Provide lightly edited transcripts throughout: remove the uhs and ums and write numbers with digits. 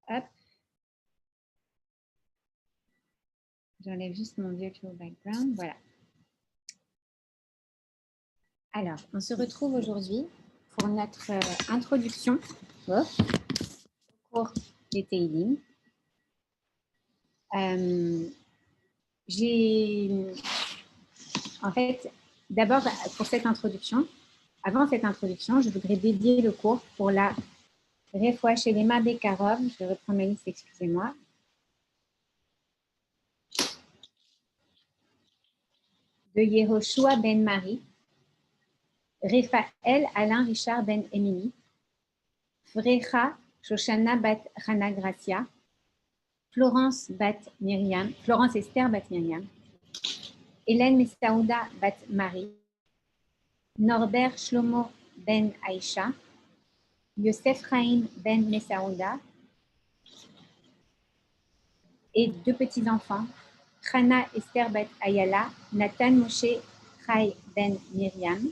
Hop. J'enlève juste mon virtual background. Voilà. Alors, on se retrouve aujourd'hui pour notre introduction au cours des Teilim. En fait, d'abord, pour cette introduction, avant cette introduction, je voudrais dédier le cours pour la Refoua Shelema Bekarov. Je vais reprendre ma liste, excusez-moi. De Yehoshua ben Marie, Raphaël Alain Richard ben Émilie, Frecha Shoshana bat Hana Gracia, Florence Esther bat Myriam, Hélène Messaouda bat Marie, Norbert Shlomo ben Aïcha, Yosef Chaim ben Messaouda et deux petits-enfants, Hana Esther bat Ayala, Nathan Moshe Chai ben Myriam.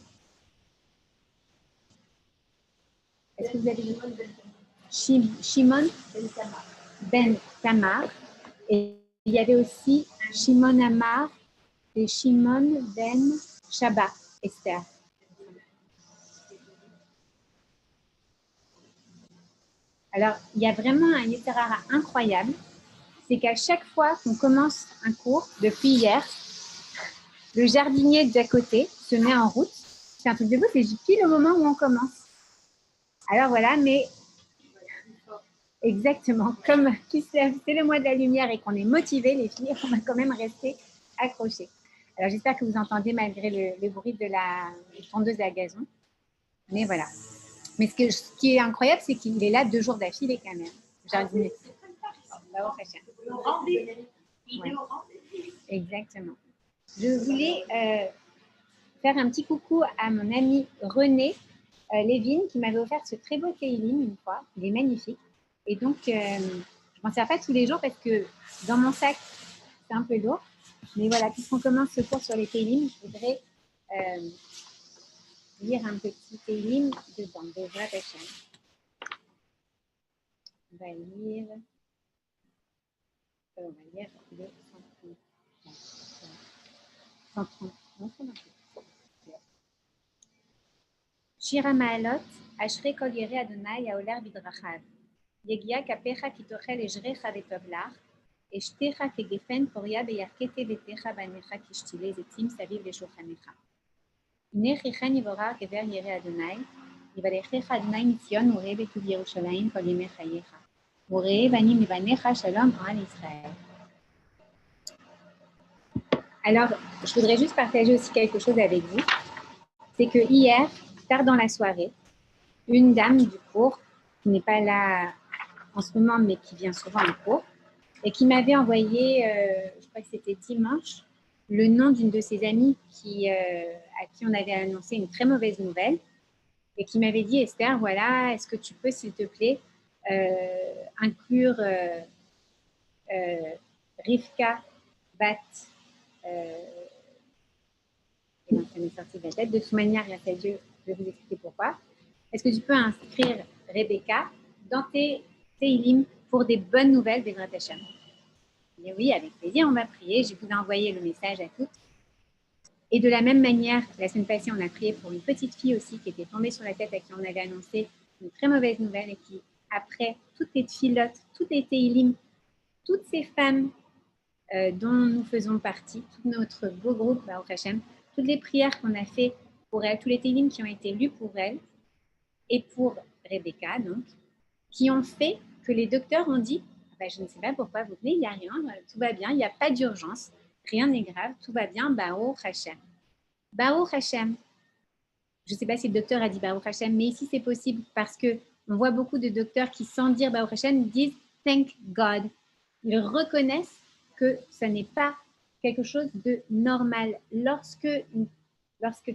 Est-ce que vous avez Shimon ben Tamar, et il y avait aussi Shimon Amar et Shimon ben Shaba Esther. Alors, il y a vraiment un Yetzer Hara incroyable, c'est qu'à chaque fois qu'on commence un cours, depuis hier, le jardinier d'à côté se met en route. C'est un truc de beau, c'est pile au moment où on commence. Alors voilà, mais exactement, comme c'est le mois de la lumière et qu'on est motivés, les filles, on va quand même rester accrochés. Alors j'espère que vous entendez malgré le bruit de la tondeuse à gazon. Mais voilà. Mais ce qui est incroyable, c'est qu'il est là 2 jours d'affilée quand même. Jardinier. Ouais. Exactement. Je voulais faire un petit coucou à mon ami René Lévin qui m'avait offert ce très beau Teilim une fois. Il est magnifique. Et donc, je ne m'en sers pas tous les jours parce que dans mon sac, c'est un peu lourd. Mais voilà, puisqu'on commence ce cours sur les Teilim, je voudrais lire un petit Teilim dedans, de Vrat Hashem. On va lire le 130. Shira Ma'alot, Ashrei Kol Yirei Adonai Haoler Bidrachav. Yegia Kapecha Kitochel Ejrecha Vetovlach. Eshtecha Kegefen Poria Beyarkete Vetecha Banecha Kishtile Zetim Saviv Leshulchanecha. Inechichen Yivorar Kever Yirei Adonai. Yivalechecha Adonai Mitzion Urei Betuv Yerushalayim Kol Yemei Chayecha. Urei Banim Livanecha Shalom Al Israël. Alors, je voudrais juste partager aussi quelque chose avec vous. C'est que hier, tard dans la soirée, une dame du cours, qui n'est pas là en ce moment, mais qui vient souvent en cours, et qui m'avait envoyé, je crois que c'était dimanche, le nom d'une de ses amies à qui on avait annoncé une très mauvaise nouvelle, et qui m'avait dit, Esther, voilà, est-ce que tu peux, s'il te plaît, inclure Rivka Bat... et donc, ça m'est sorti de la tête. De toute manière, grâce à Dieu, je vais vous expliquer pourquoi. Est-ce que tu peux inscrire Rebecca dans tes Teilim pour des bonnes nouvelles des Vrat Hashem? Et oui, avec plaisir, on va prier. Je vous ai envoyé le message à toutes. Et de la même manière, la semaine passée, on a prié pour une petite fille aussi qui était tombée sur la tête, à qui on avait annoncé une très mauvaise nouvelle et qui, après, toutes les filottes, toutes les Teilim, toutes ces femmes dont nous faisons partie, tout notre beau groupe, Baruch Hashem, toutes les prières qu'on a fait pour elle, tous les Teilim qui ont été lus pour elle et pour Rebecca, donc, qui ont fait que les docteurs ont dit je ne sais pas pourquoi vous venez, il n'y a rien, tout va bien, il n'y a pas d'urgence, rien n'est grave, tout va bien, Baruch Hashem. Baruch Hashem. Je ne sais pas si le docteur a dit Baruch Hashem, mais ici c'est possible parce qu'on voit beaucoup de docteurs qui, sans dire Baruch Hashem, disent Thank God. Ils reconnaissent que ce n'est pas quelque chose de normal. Lorsque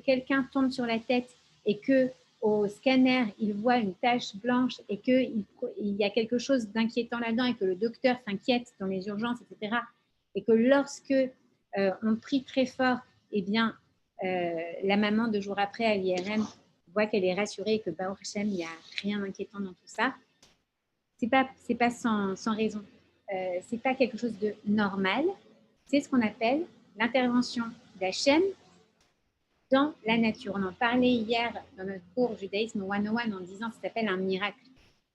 quelqu'un tombe sur la tête et qu'au scanner, il voit une tache blanche et qu'il y a quelque chose d'inquiétant là-dedans et que le docteur s'inquiète dans les urgences, etc., et que lorsque on prie très fort, eh bien, la maman, 2 jours après, à l'IRM, voit qu'elle est rassurée et que Baruch Hashem, il n'y a rien d'inquiétant dans tout ça. c'est pas sans raison. C'est pas quelque chose de normal. C'est ce qu'on appelle l'intervention d'Hachem dans la nature. On en parlait hier dans notre cours judaïsme 101 en disant que ça s'appelle un miracle.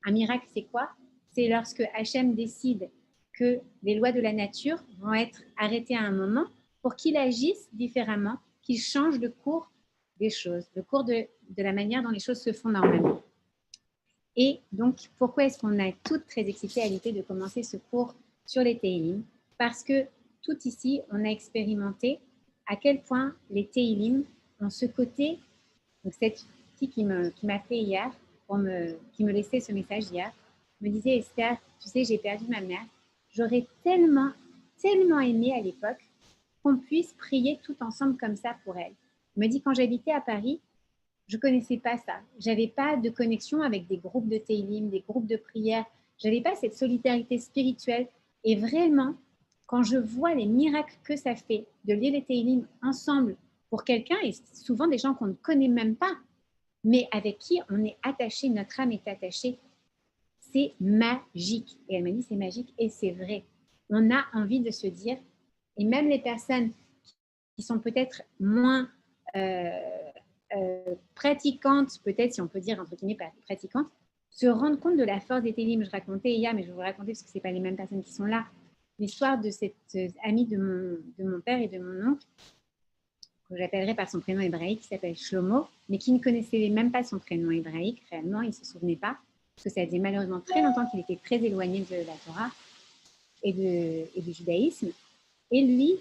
Un miracle, c'est quoi? C'est lorsque Hachem décide que les lois de la nature vont être arrêtées à un moment pour qu'il agisse différemment, qu'il change le cours des choses, le cours de la manière dont les choses se font normalement. Et donc, pourquoi est-ce qu'on est toutes très excitées à l'idée de commencer ce cours sur les Teilim? Parce que tout ici, on a expérimenté à quel point les Teilim ont ce côté. Donc, cette fille qui m'a fait hier, qui me laissait ce message hier, me disait: Esther, tu sais, j'ai perdu ma mère. J'aurais tellement, tellement aimé à l'époque qu'on puisse prier tout ensemble comme ça pour elle. Elle me dit: quand j'habitais à Paris, je ne connaissais pas ça. Je n'avais pas de connexion avec des groupes de Teilim, des groupes de prière. Je n'avais pas cette solidarité spirituelle. Et vraiment, quand je vois les miracles que ça fait de lire les Teilim ensemble pour quelqu'un, et souvent des gens qu'on ne connaît même pas, mais avec qui on est attaché, notre âme est attachée, c'est magique. Et elle m'a dit: c'est magique, et c'est vrai. On a envie de se dire, et même les personnes qui sont peut-être moins pratiquantes, peut-être si on peut dire entre guillemets pratiquantes, se rendre compte de la force des Teilim. Je racontais hier, mais je vais vous raconter parce que ce n'est pas les mêmes personnes qui sont là, l'histoire de cette amie de mon père et de mon oncle, que j'appellerai par son prénom hébraïque, qui s'appelle Shlomo, mais qui ne connaissait même pas son prénom hébraïque, réellement, il ne se souvenait pas, parce que ça faisait malheureusement très longtemps qu'il était très éloigné de la Torah et du judaïsme. Et lui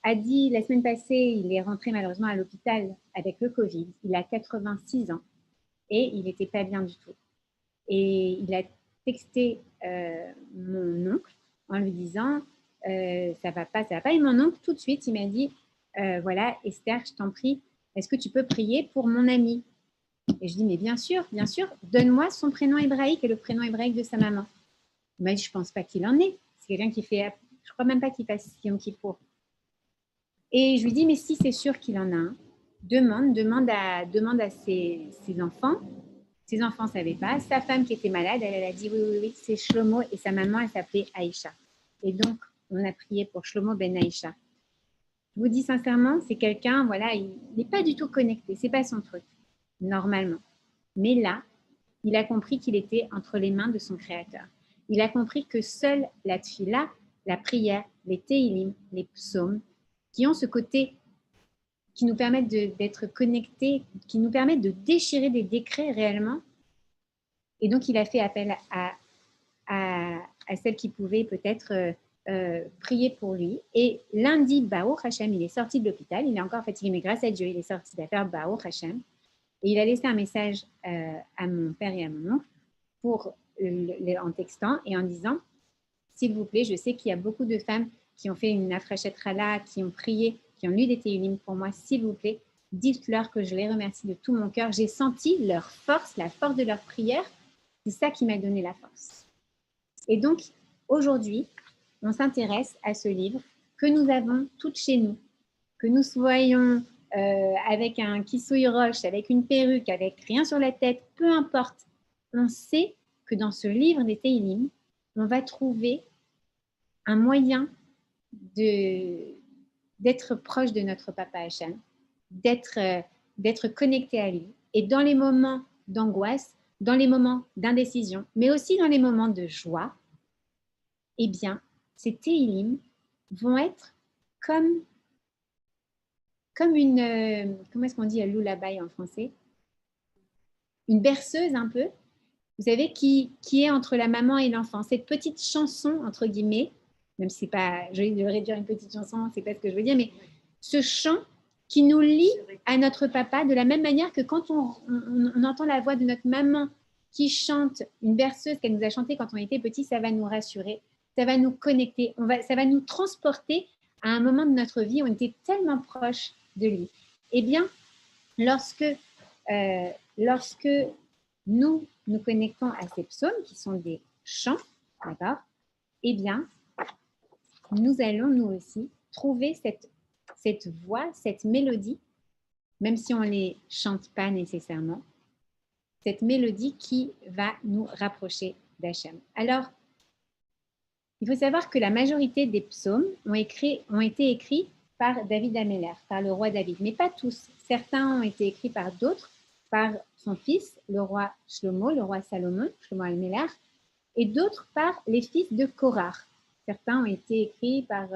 a dit, la semaine passée, il est rentré malheureusement à l'hôpital avec le Covid. Il a 86 ans et il n'était pas bien du tout. Et il a texté mon oncle en lui disant ça va pas. Et mon oncle, tout de suite, il m'a dit voilà, Esther, je t'en prie, est-ce que tu peux prier pour mon ami? Et je dis: mais bien sûr, donne-moi son prénom hébraïque et le prénom hébraïque de sa maman. Il m'a dit: je pense pas qu'il en ait. C'est quelqu'un qui fait, je crois même pas qu'il fasse Yom Kippour. Et je lui dis: mais si, c'est sûr qu'il en a un. Demande à ses enfants. Ses enfants ne savaient pas. Sa femme qui était malade, elle a dit: oui, c'est Shlomo, et sa maman, elle s'appelait Aïcha. Et donc, on a prié pour Shlomo ben Aïcha. Je vous dis sincèrement, c'est quelqu'un, voilà, il n'est pas du tout connecté, c'est pas son truc, normalement. Mais là, il a compris qu'il était entre les mains de son Créateur. Il a compris que seule la tfila, la prière, les teilim, les psaumes, qui ont ce côté qui nous permettent d'être connectés, qui nous permettent de déchirer des décrets réellement. Et donc, il a fait appel à celle qui pouvait peut-être prier pour lui. Et lundi, Baruch Hashem, il est sorti de l'hôpital. Il est encore fatigué, mais grâce à Dieu, il est sorti d'affaire, Baruch Hashem. Et il a laissé un message à mon père et à mon oncle en textant et en disant: s'il vous plaît, je sais qu'il y a beaucoup de femmes qui ont fait une afrachet rala, qui ont prié, qui ont lu des teilim pour moi. S'il vous plaît, dites-leur que je les remercie de tout mon cœur. J'ai senti leur force, la force de leur prière. C'est ça qui m'a donné la force. Et donc, aujourd'hui, on s'intéresse à ce livre que nous avons toutes chez nous, que nous soyons avec un kissouille roche, avec une perruque, avec rien sur la tête, peu importe. On sait que dans ce livre des Teilim, on va trouver un moyen d'être proche de notre Papa Hachem, d'être connecté à lui. Et dans les moments d'angoisse, dans les moments d'indécision, mais aussi dans les moments de joie, eh bien, ces Teilim vont être comme une, comment est-ce qu'on dit lullaby en français? Une berceuse un peu, vous savez, qui est entre la maman et l'enfant. Cette petite chanson, entre guillemets, même si c'est pas joli de réduire une petite chanson, c'est pas ce que je veux dire, mais ce chant qui nous lie à notre papa de la même manière que quand on entend la voix de notre maman qui chante une berceuse qu'elle nous a chantée quand on était petit, ça va nous rassurer, ça va nous connecter, ça va nous transporter à un moment de notre vie où on était tellement proche de lui. Eh bien, lorsque nous nous connectons à ces psaumes qui sont des chants, d'accord? Eh bien, nous allons nous aussi trouver cette voix, cette mélodie, même si on ne les chante pas nécessairement, cette mélodie qui va nous rapprocher d'Hachem. Alors, il faut savoir que la majorité des psaumes ont été écrits par David Améler, par le roi David, mais pas tous. Certains ont été écrits par d'autres, par son fils, le roi Shlomo, le roi Salomon, Shlomo Améler, et d'autres par les fils de Korach. Certains ont été écrits par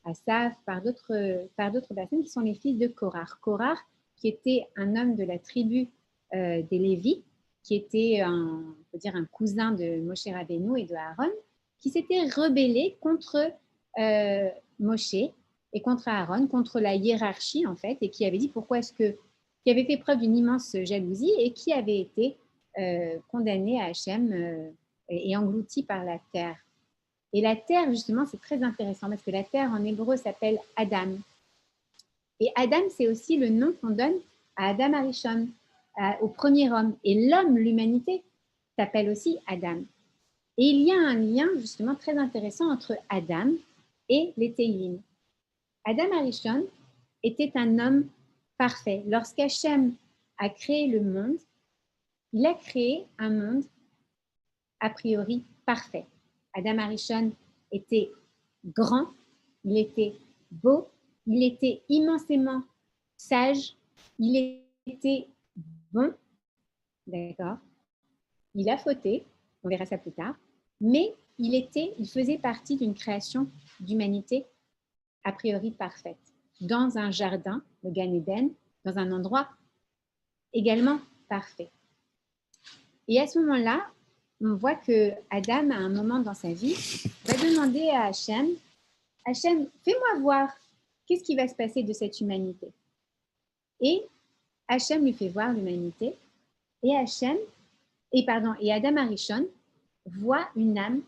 Asaph, par d'autres personnes qui sont les fils de Korach. Korach, qui était un homme de la tribu des Lévis, qui était on peut dire un cousin de Moshe Rabbeinu et de Aaron, qui s'était rebellé contre Moshe et contre Aaron, contre la hiérarchie en fait, et qui avait dit pourquoi est-ce que, qui avait fait preuve d'une immense jalousie et qui avait été condamné à Hachem et englouti par la terre. Et la terre, justement, c'est très intéressant parce que la terre en hébreu s'appelle Adam. Et Adam, c'est aussi le nom qu'on donne à Adam Arishon, au premier homme. Et l'homme, l'humanité, s'appelle aussi Adam. Et il y a un lien justement très intéressant entre Adam et les Teilim. Adam Arishon était un homme parfait. Lorsqu'Hachem a créé le monde, il a créé un monde a priori parfait. Adam Arishon était grand, il était beau, il était immensément sage, il était bon, d'accord. Il a fauté, on verra ça plus tard, mais il faisait partie d'une création d'humanité a priori parfaite, dans un jardin, le Gan Eden, dans un endroit également parfait. Et à ce moment-là, on voit que Adam, à un moment dans sa vie, va demander à Hachem, Hachem, fais-moi voir qu'est-ce qui va se passer de cette humanité. Et Hachem lui fait voir l'humanité, et Adam Arishon voit une âme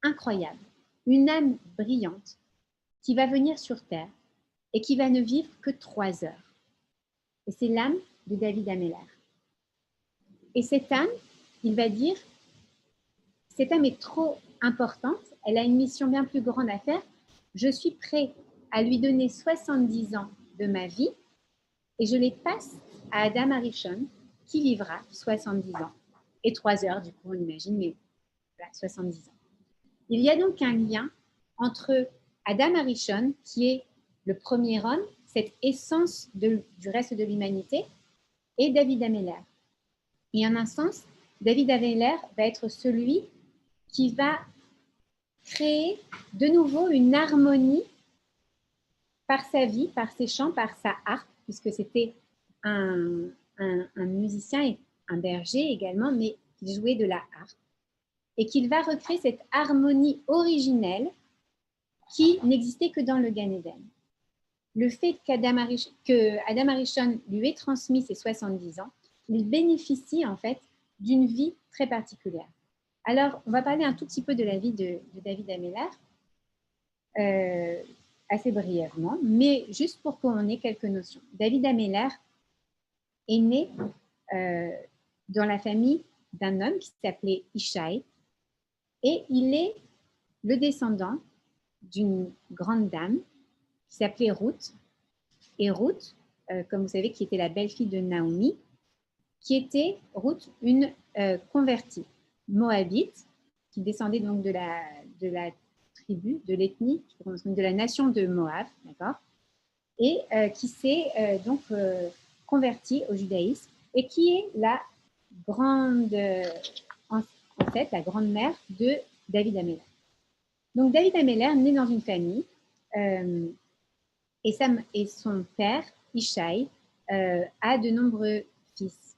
incroyable, une âme brillante qui va venir sur terre et qui va ne vivre que 3 heures. Et c'est l'âme de David Améler. Et cette âme, il va dire, cette âme est trop importante, elle a une mission bien plus grande à faire, je suis prêt à lui donner 70 ans de ma vie et je les passe à Adam Arishon qui vivra 70 ans. Et 3 heures, du coup, on imagine, mais voilà, 70 ans. Il y a donc un lien entre Adam Arishon, qui est le premier homme, cette essence du reste de l'humanité, et David Améler. Et en un sens, David Améler va être celui qui va créer de nouveau une harmonie par sa vie, par ses chants, par sa harpe, puisque c'était un musicien et un berger également, mais qui jouait de la harpe, et qu'il va recréer cette harmonie originelle qui n'existait que dans le Gan Eden. Le fait qu'Adam Arishon lui ait transmis ses 70 ans, il bénéficie en fait d'une vie très particulière. Alors, on va parler un tout petit peu de la vie de David Améler, assez brièvement, mais juste pour qu'on ait quelques notions. David Améler est né dans la famille d'un homme qui s'appelait Ishaï, et il est le descendant d'une grande dame qui s'appelait Ruth. Et Ruth, comme vous savez, qui était la belle-fille de Naomi, qui était, Ruth, une convertie moabite, qui descendait donc de la tribu, de l'ethnie, de la nation de Moab, d'accord, et qui s'est donc convertie au judaïsme, et qui est la grande, en fait, la grande-mère de David Améler. Donc David Améler naît dans une famille, et son père, Ishaï, a de nombreux fils.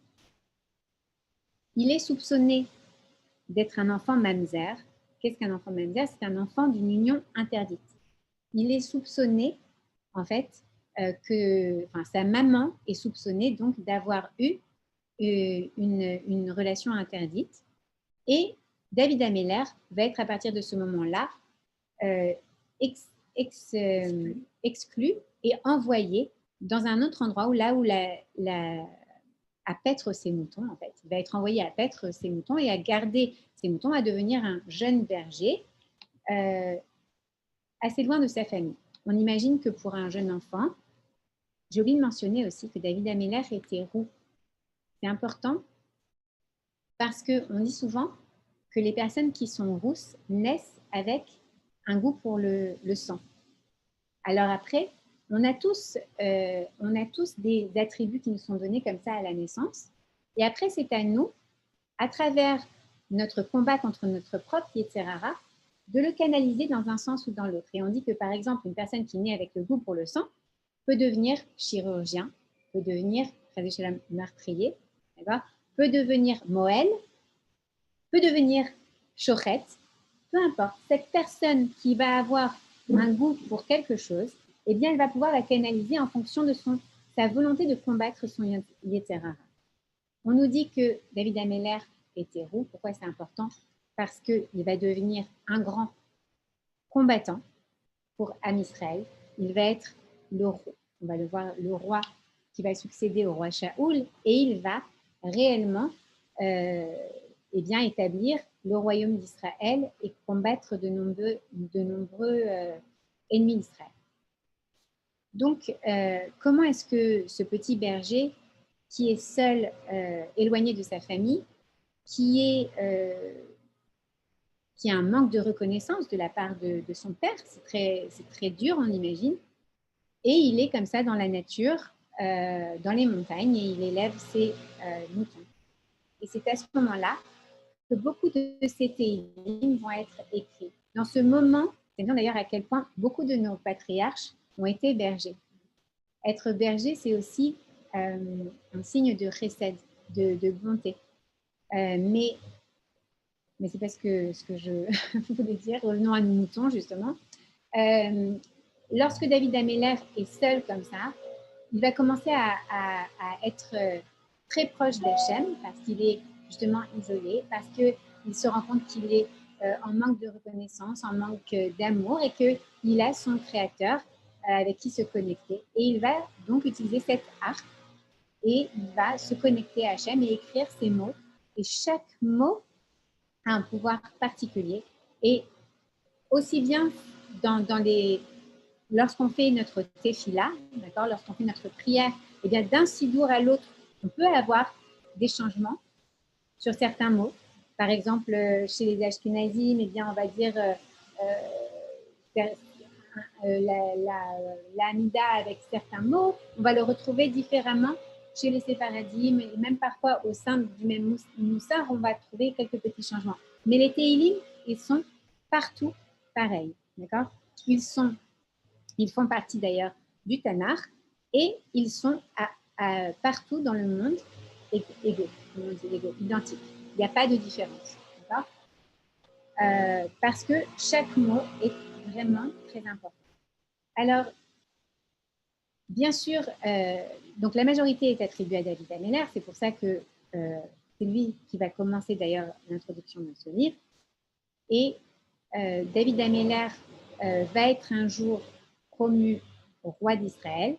Il est soupçonné d'être un enfant mamzer. Qu'est-ce qu'un enfant mamzer? C'est un enfant d'une union interdite. Il est soupçonné, en fait, sa maman est soupçonnée donc d'avoir eu une relation interdite. Et David Améler va être à partir de ce moment-là exclu et envoyé dans un autre endroit à paître ses moutons, en fait. Il va être envoyé à paître ses moutons et à garder ses moutons, à devenir un jeune berger assez loin de sa famille. On imagine que pour un jeune enfant, j'ai oublié de mentionner aussi que David Améler était roux. C'est important parce qu'on dit souvent que les personnes qui sont rousses naissent avec un goût pour le sang. Alors après, on a tous des attributs qui nous sont donnés comme ça à la naissance. Et après, c'est à nous, à travers notre combat contre notre propre Yetzerara, de le canaliser dans un sens ou dans l'autre. Et on dit que, par exemple, une personne qui naît avec le goût pour le sang peut devenir chirurgien, peut devenir meurtrier, peut devenir Moël, peut devenir Chorette, peu importe. Cette personne qui va avoir un goût pour quelque chose, eh bien, elle va pouvoir la canaliser en fonction de sa volonté de combattre son Yetzerara. On nous dit que David Ameller était roux. Pourquoi c'est important? Parce qu'il va devenir un grand combattant pour Am Israël. Il va être le roi, on va le voir, le roi qui va succéder au roi Shaoul, et il va réellement établir le royaume d'Israël et combattre de nombreux ennemis d'Israël. Donc, comment est-ce que ce petit berger, qui est seul, éloigné de sa famille, qui a un manque de reconnaissance de la part de son père, c'est très dur, on imagine, et il est comme ça dans la nature, dans les montagnes, et il élève ses moutons. Et c'est à ce moment-là que beaucoup de ces télim vont être écrits. Dans ce moment, c'est bien d'ailleurs à quel point beaucoup de nos patriarches ont été bergers. Être berger, c'est aussi un signe de chesed, de bonté. Mais c'est pas ce que je voulais dire. Revenons à nos moutons, justement. Lorsque David Ameller est seul comme ça, il va commencer à être très proche d'Hachem parce qu'il est justement isolé, parce qu'il se rend compte qu'il est en manque de reconnaissance, en manque d'amour, et qu'il a son créateur avec qui se connecter. Et il va donc utiliser cette arc et il va se connecter à Hachem et écrire ces mots. Et chaque mot a un pouvoir particulier. Et aussi bien lorsqu'on fait notre tefila, d'accord, lorsqu'on fait notre prière, eh bien d'un sidour à l'autre, on peut avoir des changements sur certains mots. Par exemple, chez les Ashkenazim, eh bien on va dire la Hamida avec certains mots, on va le retrouver différemment chez les Séparadim, et même parfois au sein du même Moussar, on va trouver quelques petits changements. Mais les Teilim, ils sont partout pareils, d'accord? Ils font partie d'ailleurs du Tanakh et ils sont partout dans le monde égaux, identiques. Il n'y a pas de différence, d'accord? Parce que chaque mot est vraiment très important. Alors, bien sûr, donc la majorité est attribuée à David Ameller, c'est pour ça que c'est lui qui va commencer d'ailleurs l'introduction de ce livre. Et David Ameller va être un jour promu au roi d'Israël.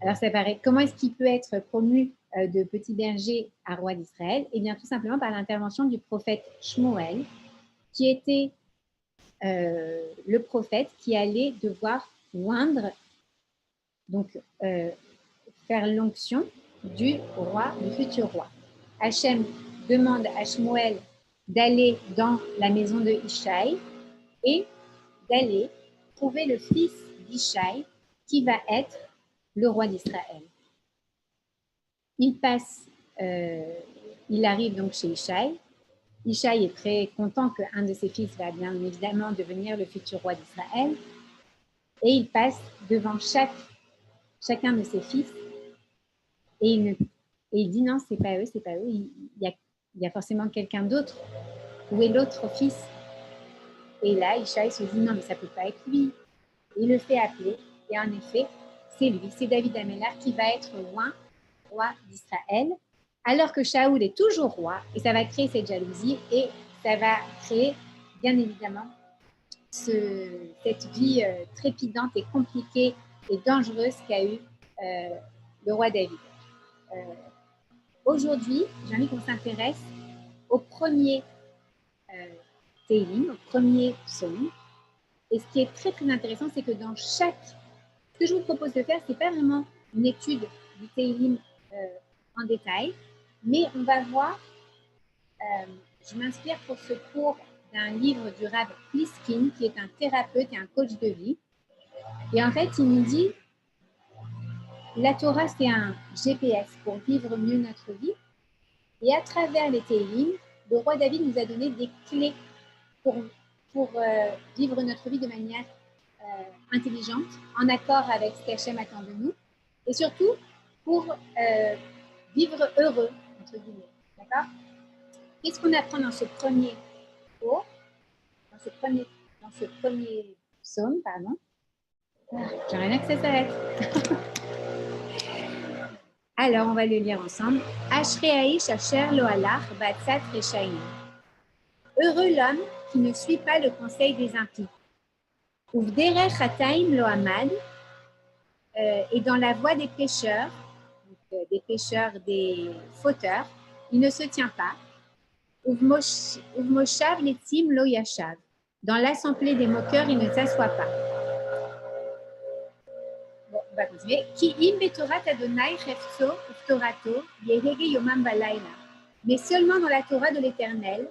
Alors ça paraît, comment est-ce qu'il peut être promu de petit berger à roi d'Israël? Eh bien tout simplement par l'intervention du prophète Shmuel, qui était le prophète qui allait devoir oindre, donc faire l'onction du roi, du futur roi. Hachem demande à Shmuel d'aller dans la maison de Ishaï et d'aller trouver le fils d'Ishaï qui va être le roi d'Israël. Il arrive donc chez Ishaï. Ishaï est très content qu'un de ses fils va bien évidemment devenir le futur roi d'Israël. Et il passe devant chacun de ses fils et il dit non, c'est pas eux. Il y a forcément quelqu'un d'autre. Où est l'autre fils? Et là, Ishaï se dit non, mais ça peut pas être lui. Il le fait appeler et en effet, c'est lui, c'est David Ameller qui va être roi d'Israël, alors que Shaoul est toujours roi, et ça va créer cette jalousie et ça va créer bien évidemment cette vie trépidante et compliquée et dangereuse qu'a eu le roi David. Aujourd'hui, j'ai envie qu'on s'intéresse au premier Télim, au premier psaume. Et ce qui est très très intéressant, c'est que dans ce que je vous propose de faire, ce n'est pas vraiment une étude du Télim en détail, mais on va voir je m'inspire pour ce cours d'un livre du Rav Pliskin, qui est un thérapeute et un coach de vie. Et en fait, il nous dit, la Torah, c'est un GPS pour vivre mieux notre vie. Et à travers les Télim, le roi David nous a donné des clés pour vivre notre vie de manière intelligente, en accord avec ce qu'Hachem attend de nous, et surtout pour vivre heureux, entre guillemets. D'accord? Qu'est-ce qu'on apprend dans ce premier cours, dans ce premier psaume, pardon? J'aimerais bien que ça s'arrête. Alors, on va le lire ensemble. Ashreaïch asher lo halach batzat reshaim. Heureux l'homme qui ne suit pas le conseil des impies. Uvderech hataim lo amad, et dans la voie des pécheurs, des fauteurs, il ne se tient pas. Uvmoshav letim lo yashav. Dans l'assemblée des moqueurs, il ne s'assoit pas. Bon, on va continuer. Ki im betorat Adonai chefso uftorato yehege yomam balayla. Mais seulement dans la Torah de l'Éternel,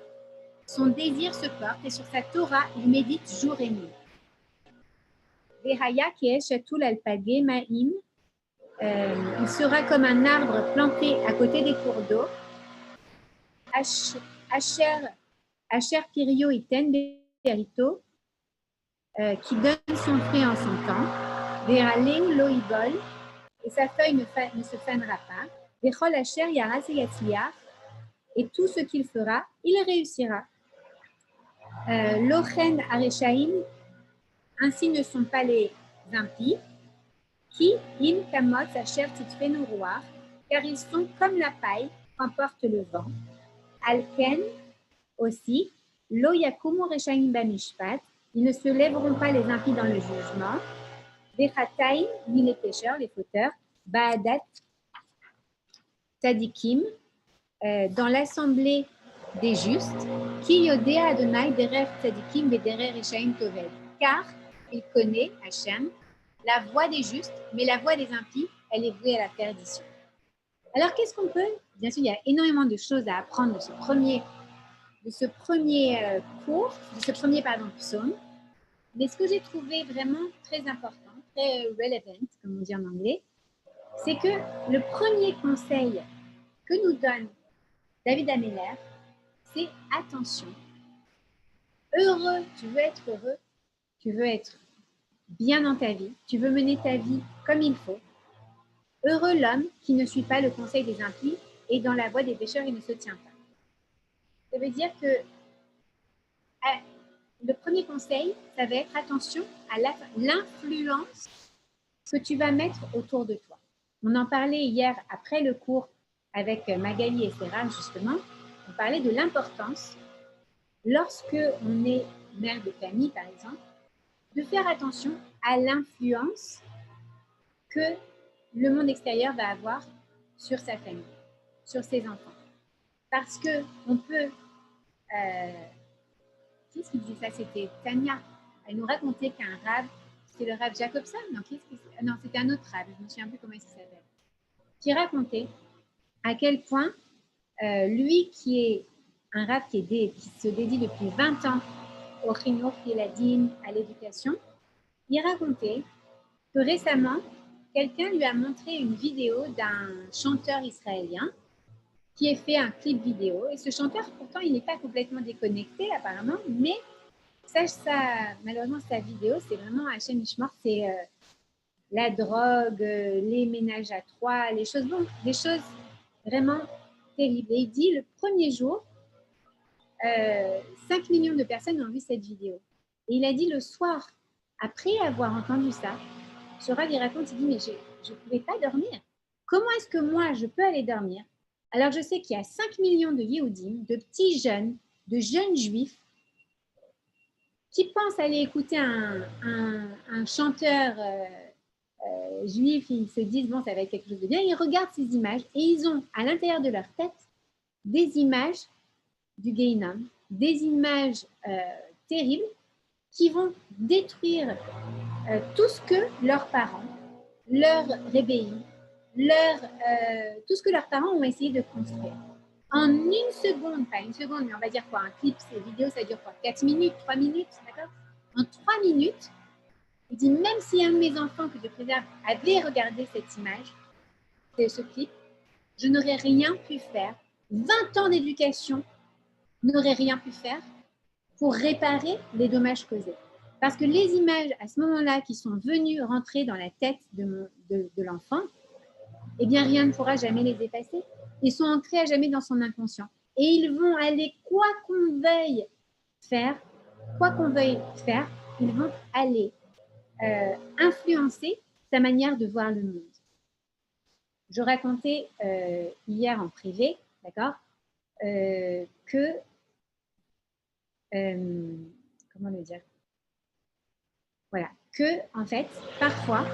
son désir se porte et sur sa Torah, il médite jour et nuit. Vehaya keesh atul alpage ma'im. Il sera comme un arbre planté à côté des cours d'eau. Asher pirio iten berito, qui donne son fruit en son temps. Veraleng loibol, et sa feuille ne se fanera pas. Vechol asher yaras et yatzliach, et tout ce qu'il fera, il réussira. Lochen areshaim, ainsi ne sont pas les impies. Qui im kamot asher titfenu roar, car ils sont comme la paille qu'emporte le vent. Alken aussi, lo yakumu reshaim bamishpat, ils ne se lèveront pas les impies dans le jugement. Vechataim, ni les pécheurs, les fauteurs. Baadat tzadikim, dans l'assemblée des justes. Ki yodea Adonai derer tzadikim vederer reshaim toved, car il connaît Hachem la voie des justes, mais la voie des impies, elle est vouée à la perdition. Alors, qu'est-ce qu'on peut? Bien sûr, il y a énormément de choses à apprendre de ce premier cours, de ce premier psaume. Mais ce que j'ai trouvé vraiment très important, très relevant, comme on dit en anglais, c'est que le premier conseil que nous donne David Ameller, c'est attention. Heureux, tu veux être heureux, tu veux être bien dans ta vie, tu veux mener ta vie comme il faut. Heureux l'homme qui ne suit pas le conseil des impies et dans la voie des pécheurs, il ne se tient pas. Ça veut dire que le premier conseil, ça va être attention à l'influence que tu vas mettre autour de toi. On en parlait hier après le cours avec Magali et Sarah, justement. On parlait de l'importance, lorsque on est mère de famille, par exemple, de faire attention à l'influence que le monde extérieur va avoir sur sa famille, sur ses enfants. Parce qu'on peut... qui est-ce qui disait ça? C'était Tania. Elle nous racontait qu'un Rav, c'était le Rav Jacobson, non, c'était un autre Rav, je ne me souviens plus comment il s'appelle, qui racontait à quel point lui, qui est un Rav qui se dédie depuis 20 ans au Chinour, Piladine, à l'éducation, il racontait que récemment, quelqu'un lui a montré une vidéo d'un chanteur israélien qui a fait un clip vidéo. Et ce chanteur, pourtant, il n'est pas complètement déconnecté, apparemment, mais malheureusement, sa vidéo, c'est vraiment Hachem Ishmor, c'est la drogue, les ménages à trois, des choses vraiment terribles. Et il dit, le premier jour, 5 millions de personnes ont vu cette vidéo. Et il a dit le soir, après avoir entendu ça, ce Rav, il raconte, il dit, mais je ne pouvais pas dormir. Comment est-ce que moi, je peux aller dormir? Alors, je sais qu'il y a 5 millions de Yehudim, de petits jeunes, de jeunes juifs, qui pensent aller écouter un chanteur juif, ils se disent, bon, ça va être quelque chose de bien, ils regardent ces images et ils ont à l'intérieur de leur tête des images du Gehinnom, des images terribles qui vont détruire tout ce que leurs parents, leurs rébellions, tout ce que leurs parents ont essayé de construire. En une seconde, pas une seconde, mais on va dire quoi, un clip, ces vidéos, ça dure quoi, 4 minutes, 3 minutes, d'accord? En 3 minutes, il dit, même si un de mes enfants que je préserve avait regardé cette image, ce clip, je n'aurais rien pu faire. 20 ans d'éducation n'auraient rien pu faire pour réparer les dommages causés. Parce que les images, à ce moment-là, qui sont venues rentrer dans la tête de l'enfant, eh bien, rien ne pourra jamais les effacer. Ils sont ancrés à jamais dans son inconscient. Et ils vont aller, quoi qu'on veuille faire, ils vont aller influencer sa manière de voir le monde. Je racontais hier en privé, d'accord, que, comment le dire, voilà, que en fait, parfois,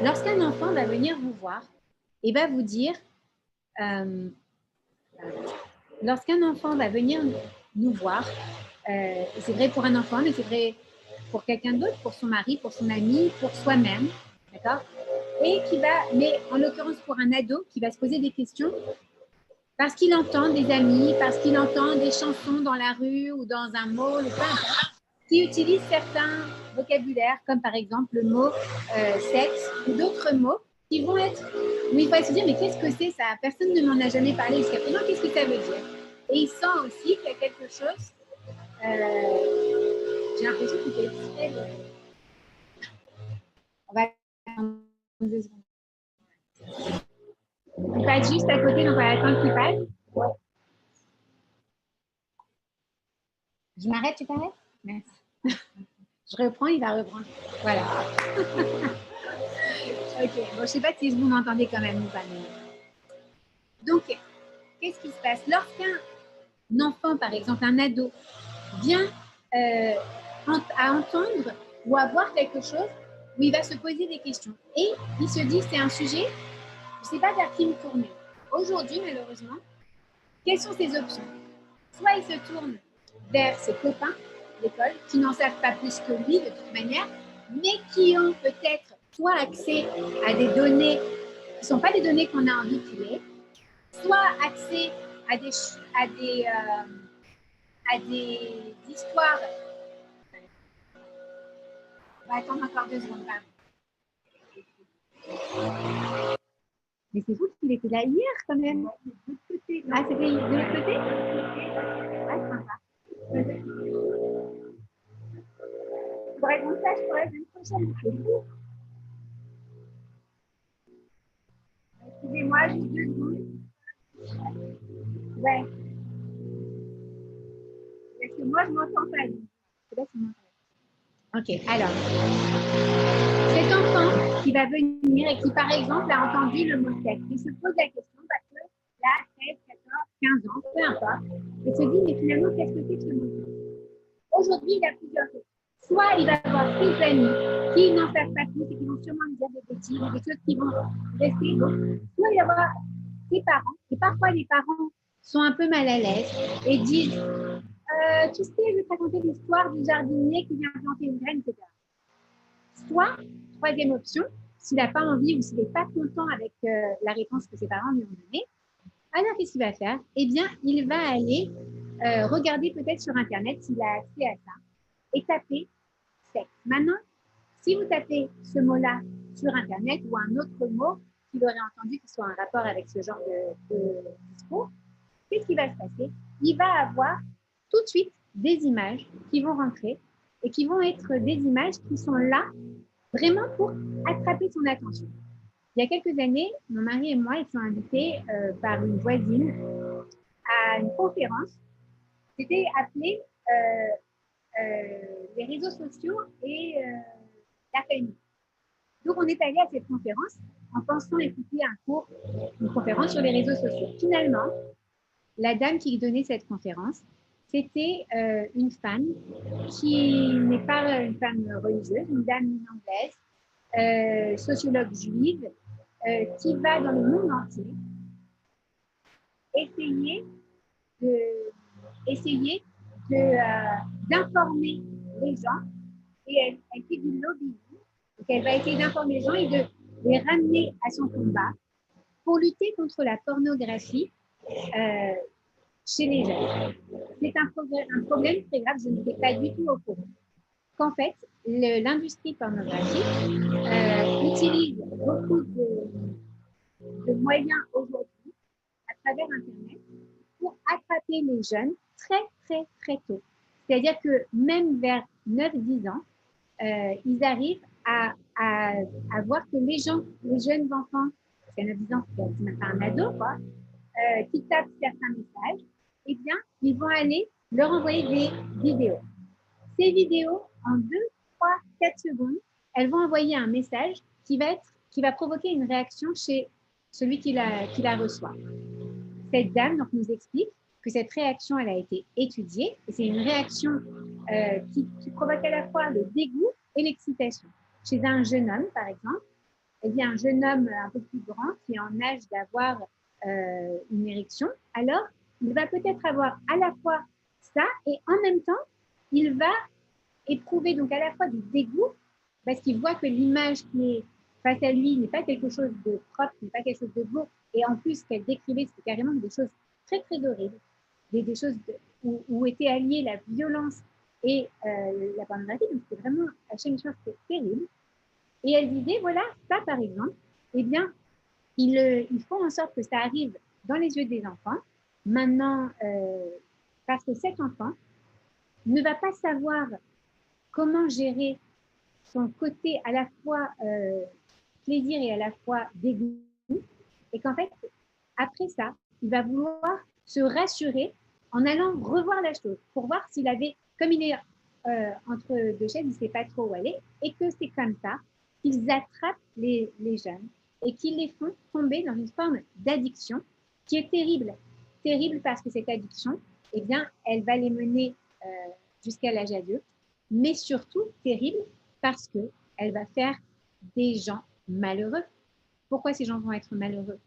lorsqu'un enfant va venir vous voir et va vous dire, lorsqu'un enfant va venir nous voir, c'est vrai pour un enfant, mais c'est vrai pour quelqu'un d'autre, pour son mari, pour son ami, pour soi-même, d'accord, et qui va, mais en l'occurrence pour un ado qui va se poser des questions parce qu'il entend des amis, parce qu'il entend des chansons dans la rue ou dans un mall, ou peu importe, qui utilisent certains vocabulaires, comme par exemple le mot sexe ou d'autres mots qui vont être, où il faut se dire, mais qu'est-ce que c'est ça? Personne ne m'en a jamais parlé jusqu'à présent, qu'est-ce que ça veut dire? Et il sent aussi qu'il y a quelque chose, j'ai l'impression qu'il fait exprès de... On va attendre 2 secondes. Il passe juste à côté, donc on va attendre qu'il passe. Ouais. Je m'arrête, tu t'arrêtes? Merci. Je reprends, il va reprendre. Voilà. Ok, bon, je ne sais pas si vous m'entendez quand même ou pas. Mais... Donc, qu'est-ce qui se passe? Lorsqu'un enfant, par exemple, un ado, vient à entendre ou à voir quelque chose où il va se poser des questions et il se dit c'est un sujet, je ne sais pas vers qui me tourner. Aujourd'hui, malheureusement, quelles sont ses options? Soit il se tourne vers ses copains d'école qui n'en savent pas plus que lui de toute manière, mais qui ont peut-être soit accès à des données qui ne sont pas des données qu'on a envie qu'il ait, soit accès à des histoires. On va attendre encore 2 secondes. Mais c'est fou qu'il était là hier quand même. Ah, c'était de l'autre côté? Ah, sympa. Je pourrais répondre ça, je pourrais la semaine prochaine. C'est fou. Excusez-moi, juste 2 secondes. Ouais. Parce que moi, je m'entends pas. Je sais pas si vous m'entendez. Ok, alors, cet enfant qui va venir et qui, par exemple, a entendu le mot sexe, il se pose la question parce que là, 13, 14, 15 ans, peu importe, il se dit, mais finalement, qu'est-ce que c'est que ce mot? Aujourd'hui, il a plusieurs choses. Soit il va avoir ses amis qui n'en savent pas plus et qui vont sûrement lui dire des bêtises, des choses qui vont rester. Soit il va avoir ses parents, et parfois les parents sont un peu mal à l'aise et disent tu sais, je vais te raconter l'histoire du jardinier qui vient planter une graine, etc. Soit, troisième option, s'il n'a pas envie ou s'il n'est pas content avec la réponse que ses parents lui ont donnée, alors qu'est-ce qu'il va faire? Eh bien, il va aller regarder peut-être sur Internet s'il a accès à ça et taper sexe. Maintenant, si vous tapez ce mot-là sur Internet ou un autre mot qu'il aurait entendu qui soit en rapport avec ce genre de discours, qu'est-ce qui va se passer? Il va avoir tout de suite des images qui vont rentrer et qui vont être des images qui sont là vraiment pour attraper son attention. Il y a quelques années, mon mari et moi étions invités par une voisine à une conférence. C'était appelé les réseaux sociaux et la famille. Donc, on est allé à cette conférence en pensant écouter une conférence sur les réseaux sociaux. Finalement, la dame qui donnait cette conférence, c'était une femme qui n'est pas une femme religieuse, une dame anglaise, sociologue juive, qui va dans le monde entier essayer d'informer les gens et elle fait du lobbying. Donc elle va essayer d'informer les gens et de les ramener à son combat pour lutter contre la pornographie chez les jeunes. C'est un problème très grave, je n'étais pas du tout au courant. Qu'en fait, l'industrie pornographique utilise beaucoup de moyens aujourd'hui à travers Internet pour attraper les jeunes très, très, très tôt. C'est-à-dire que même vers 9-10 ans, ils arrivent à voir que les jeunes enfants, c'est à 9-10 ans, c'est même pas un ado, quoi, qui tapent certains messages, eh bien, ils vont aller leur envoyer des vidéos. Ces vidéos, en 2, 3, 4 secondes, elles vont envoyer un message qui va provoquer une réaction chez celui qui la reçoit. Cette dame donc, nous explique que cette réaction, elle a été étudiée et c'est une réaction qui provoque à la fois le dégoût et l'excitation. Chez un jeune homme, par exemple, eh bien, un jeune homme un peu plus grand qui est en âge d'avoir une érection, alors il va peut-être avoir à la fois ça et en même temps, il va éprouver donc à la fois du dégoût parce qu'il voit que l'image qui est face à lui n'est pas quelque chose de propre, n'est pas quelque chose de beau. Et en plus, ce qu'elle décrivait, c'était carrément des choses très, très horribles, des choses où était alliée la violence et la pornographie. Donc, c'était vraiment à chaque chose, c'était terrible. Et elle disait, voilà, ça par exemple, eh bien, ils font en sorte que ça arrive dans les yeux des enfants. Maintenant, parce que cet enfant ne va pas savoir comment gérer son côté à la fois plaisir et à la fois dégoût, et qu'en fait, après ça, il va vouloir se rassurer en allant revoir la chose pour voir s'il avait, comme il est entre deux chaises, il ne sait pas trop où aller, et que c'est comme ça qu'ils attrapent les jeunes et qu'ils les font tomber dans une forme d'addiction qui est terrible. Terrible parce que cette addiction, eh bien, elle va les mener jusqu'à l'âge adulte, mais surtout terrible parce qu'elle va faire des gens malheureux. Pourquoi ces gens vont être malheureux?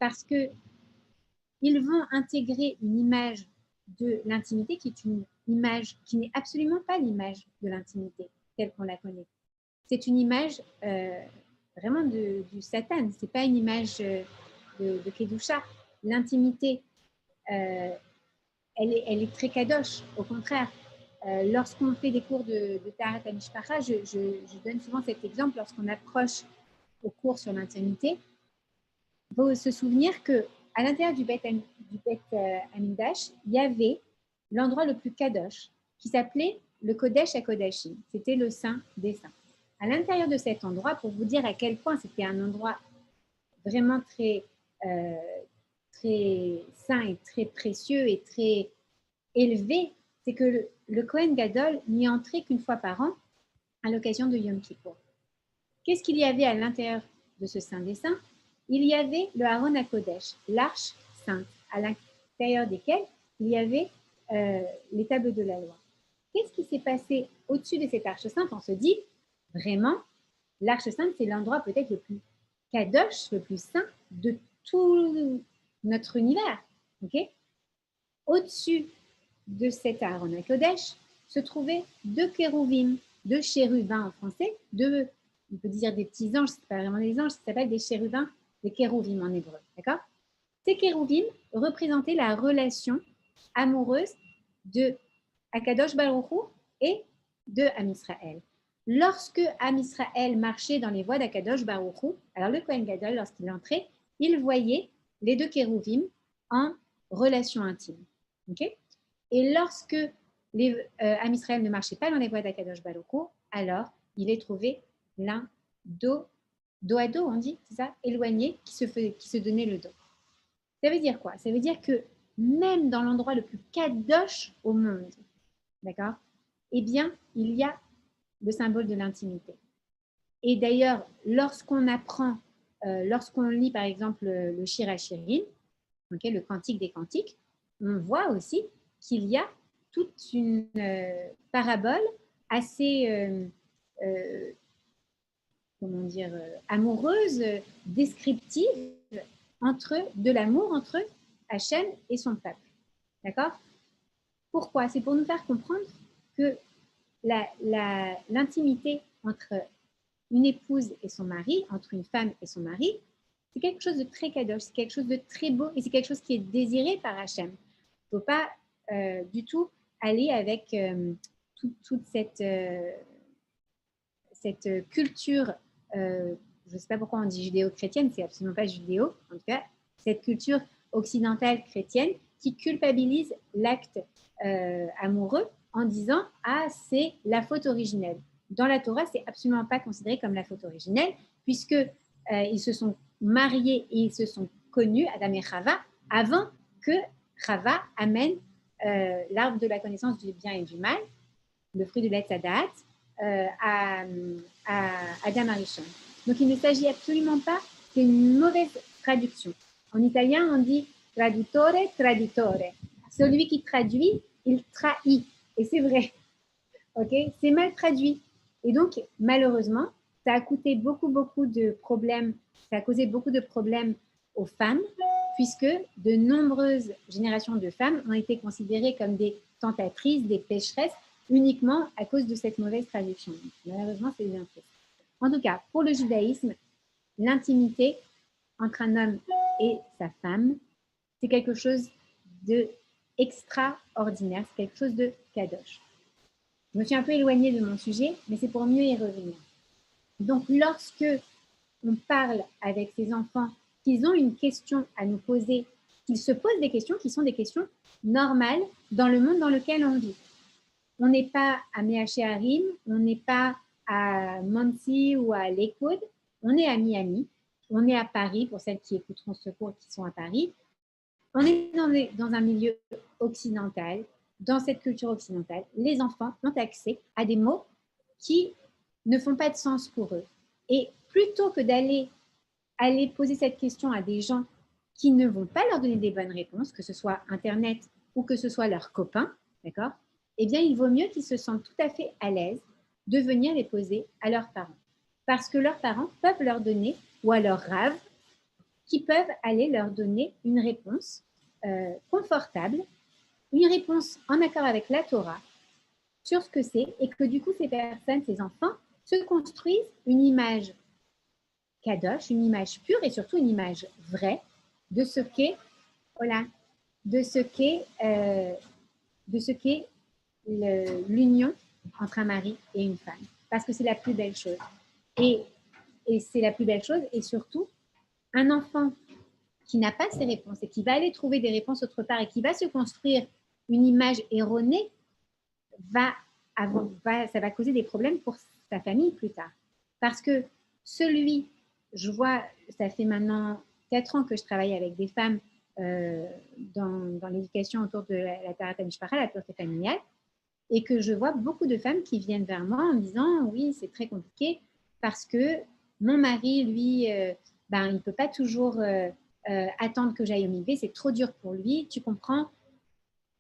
Parce qu'ils vont intégrer une image de l'intimité qui est une image qui n'est absolument pas l'image de l'intimité telle qu'on la connaît. C'est une image vraiment du Satan, ce n'est pas une image de Kedusha. L'intimité, elle est très kadosh, au contraire. Lorsqu'on fait des cours de Taharat HaMishpacha, je donne souvent cet exemple lorsqu'on approche au cours sur l'intimité. Il faut se souvenir qu'à l'intérieur du Beth Amikdash, il y avait l'endroit le plus kadosh qui s'appelait le Kodesh HaKodashim. C'était le Saint des Saints. À l'intérieur de cet endroit, pour vous dire à quel point c'était un endroit vraiment très saint et très précieux et très élevé, c'est que le Kohen Gadol n'y entrait qu'une fois par an à l'occasion de Yom Kippour. Qu'est-ce qu'il y avait à l'intérieur de ce Saint des Saints? Il y avait le Aaron HaKodesh, l'arche sainte, à l'intérieur desquelles il y avait les tables de la loi. Qu'est-ce qui s'est passé au-dessus de cette arche sainte? On se dit, vraiment, l'arche sainte, c'est l'endroit peut-être le plus kadosh, le plus saint de tout notre univers. Okay? Au-dessus de cet Aaron HaKodesh se trouvaient deux kérouvim, deux chérubins en français, deux, on peut dire des petits anges, ce n'est pas vraiment des anges, ça s'appelle des chérubins, des kérouvim en hébreu. D'accord? Ces kérouvim représentaient la relation amoureuse de Akadosh Baruch Hu et de Am Israël. Lorsque Am Israël marchait dans les voies d'Akadosh Baruch Hu, alors le Kohen Gadol, lorsqu'il entrait, il voyait les deux kérouvim en relation intime. Okay? Et lorsque Am Israël ne marchait pas dans les voies d'Akadosh Baruch Hu, alors il est trouvé l'un dos à dos, on dit, c'est ça, éloigné, qui se donnait le dos. Ça veut dire quoi? Ça veut dire que même dans l'endroit le plus kadosh au monde, d'accord, eh bien, il y a le symbole de l'intimité. Et d'ailleurs, lorsqu'on apprend, lorsqu'on lit par exemple le Shir HaShirim, okay, le Cantique des Cantiques, on voit aussi qu'il y a toute une parabole assez, comment dire, amoureuse, descriptive de l'amour entre Hachem et son peuple. D'accord? Pourquoi? C'est pour nous faire comprendre que l'intimité entre une épouse et son mari, entre une femme et son mari, c'est quelque chose de très kadosh, c'est quelque chose de très beau et c'est quelque chose qui est désiré par Hachem. Il ne faut pas du tout aller avec toute cette culture, je ne sais pas pourquoi on dit judéo-chrétienne, c'est absolument pas judéo, en tout cas, cette culture occidentale chrétienne qui culpabilise l'acte amoureux en disant « Ah, c'est la faute originelle ». Dans la Torah, c'est absolument pas considéré comme la faute originelle, puisque ils se sont mariés et ils se sont connus, Adam et Chava, avant que Chava amène l'arbre de la connaissance du bien et du mal, le fruit de l'Etzadat, à Adam Arishon. Donc il ne s'agit absolument pas, c'est une mauvaise traduction. En italien, on dit traduttore, traditore. Celui qui traduit, il trahit. Et c'est vrai. Okay, c'est mal traduit. Et donc, malheureusement, ça a coûté beaucoup de problèmes, ça a causé beaucoup de problèmes aux femmes, puisque de nombreuses générations de femmes ont été considérées comme des tentatrices, des pécheresses, uniquement à cause de cette mauvaise traduction. Donc, malheureusement, c'est bien fait. En tout cas, pour le judaïsme, l'intimité entre un homme et sa femme, c'est quelque chose d'extraordinaire, c'est quelque chose de kadosh. Je me suis un peu éloignée de mon sujet, mais c'est pour mieux y revenir. Donc, lorsque on parle avec ces enfants, qu'ils ont une question à nous poser, qu'ils se posent des questions qui sont des questions normales dans le monde dans lequel on vit. On n'est pas à Meachearim, on n'est pas à Monsey ou à Lakewood, on est à Miami, on est à Paris, pour celles qui écouteront ce cours qui sont à Paris. On est dans un milieu occidental, dans cette culture occidentale, les enfants ont accès à des mots qui ne font pas de sens pour eux. Et plutôt que d'aller poser cette question à des gens qui ne vont pas leur donner des bonnes réponses, que ce soit Internet ou que ce soit leurs copains, d'accord, eh bien, il vaut mieux qu'ils se sentent tout à fait à l'aise de venir les poser à leurs parents. Parce que leurs parents peuvent leur donner, ou à leurs raves, qui peuvent aller leur donner une réponse confortable, une réponse en accord avec la Torah sur ce que c'est, et que du coup, ces personnes, ces enfants, se construisent une image kadosh, une image pure et surtout une image vraie de ce qu'est, voilà, de ce qu'est l'union entre un mari et une femme. Parce que c'est la plus belle chose. Et c'est la plus belle chose. Et surtout, un enfant qui n'a pas ces réponses et qui va aller trouver des réponses autre part et qui va se construire une image erronée, ça va causer des problèmes pour sa famille plus tard. Parce que je vois, ça fait maintenant 4 ans que je travaille avec des femmes dans l'éducation autour de la Taharat Mishpacha, la pureté familiale, et que je vois beaucoup de femmes qui viennent vers moi en me disant « Oui, c'est très compliqué parce que mon mari, lui, il ne peut pas toujours attendre que j'aille au mikvé, c'est trop dur pour lui, tu comprends ?»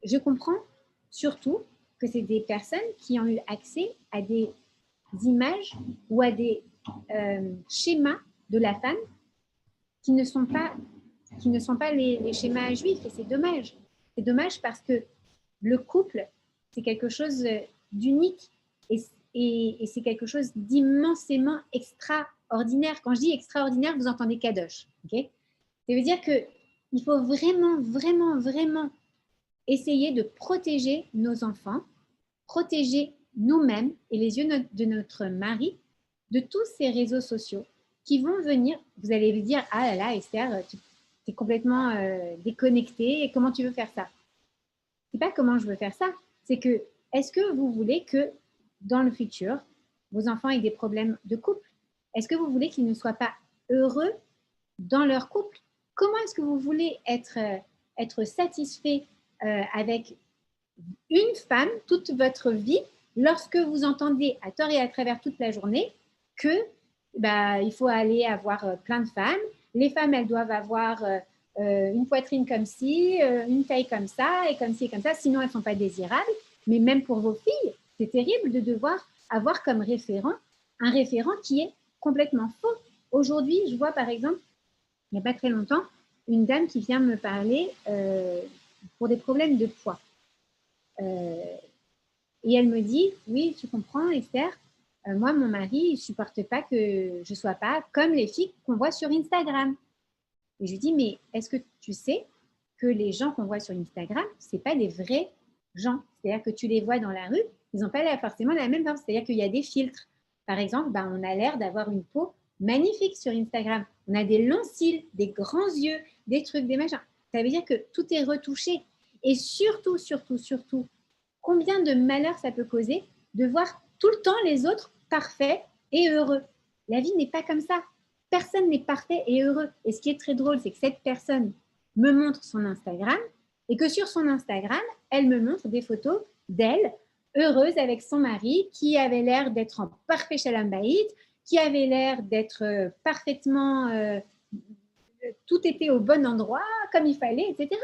Je comprends surtout que c'est des personnes qui ont eu accès à des images ou à des schémas de la femme qui ne sont pas les schémas juifs, et c'est dommage. C'est dommage parce que le couple, c'est quelque chose d'unique et c'est quelque chose d'immensément extraordinaire. Quand je dis extraordinaire, vous entendez kadosh. Okay? Ça veut dire qu'il faut vraiment essayer de protéger nos enfants, protéger nous-mêmes et les yeux de notre mari de tous ces réseaux sociaux qui vont venir, vous allez vous dire « Ah là là, Esther, tu es complètement déconnectée, et comment tu veux faire ça ?» C'est pas comment je veux faire ça, c'est que, est-ce que vous voulez que, dans le futur, vos enfants aient des problèmes de couple? Est-ce que vous voulez qu'ils ne soient pas heureux dans leur couple? Comment est-ce que vous voulez être satisfait avec une femme toute votre vie lorsque vous entendez à tort et à travers toute la journée que il faut aller avoir plein de femmes, les femmes elles doivent avoir une poitrine comme ci, une taille comme ça et comme ci et comme ça, sinon elles ne sont pas désirables. Mais même pour vos filles, c'est terrible de devoir avoir comme référent un référent qui est complètement faux. Aujourd'hui, je vois par exemple, il n'y a pas très longtemps, une dame qui vient me parler pour des problèmes de poids. Et elle me dit, oui, tu comprends Esther, moi mon mari, il ne supporte pas que je ne sois pas comme les filles qu'on voit sur Instagram. Et je lui dis, mais est-ce que tu sais que les gens qu'on voit sur Instagram, ce n'est pas des vrais gens. C'est-à-dire que tu les vois dans la rue, ils n'ont pas forcément la même forme. C'est-à-dire qu'il y a des filtres. Par exemple, on a l'air d'avoir une peau magnifique sur Instagram. On a des longs cils, des grands yeux, des trucs, des machins. Ça veut dire que tout est retouché. Et surtout, combien de malheur ça peut causer de voir tout le temps les autres parfaits et heureux. La vie n'est pas comme ça. Personne n'est parfait et heureux. Et ce qui est très drôle, c'est que cette personne me montre son Instagram et que sur son Instagram, elle me montre des photos d'elle heureuse avec son mari qui avait l'air d'être en parfait shalom bayit, qui avait l'air d'être parfaitement tout était au bon endroit, comme il fallait, etc.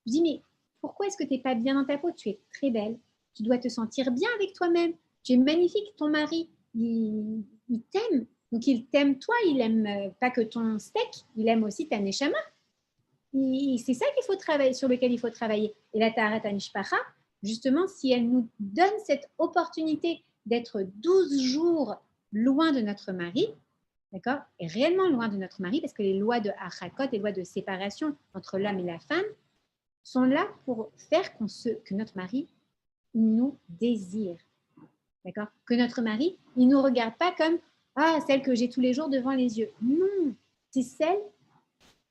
Je dis, mais pourquoi est-ce que tu n'es pas bien dans ta peau? Tu es très belle. Tu dois te sentir bien avec toi-même. Tu es magnifique. Ton mari, il t'aime. Donc, il t'aime toi. Il n'aime pas que ton steak. Il aime aussi ta neshama. C'est ça qu'il faut travailler, sur lequel il faut travailler. Et la Taharat HaMishpacha, justement, si elle nous donne cette opportunité d'être 12 jours loin de notre mari, d'accord, et réellement loin de notre mari, parce que les lois de Hachakot, les lois de séparation entre l'homme et la femme, sont là pour faire que notre mari nous désire. D'accord? Que notre mari, il ne nous regarde pas comme celle que j'ai tous les jours devant les yeux. Non, c'est celle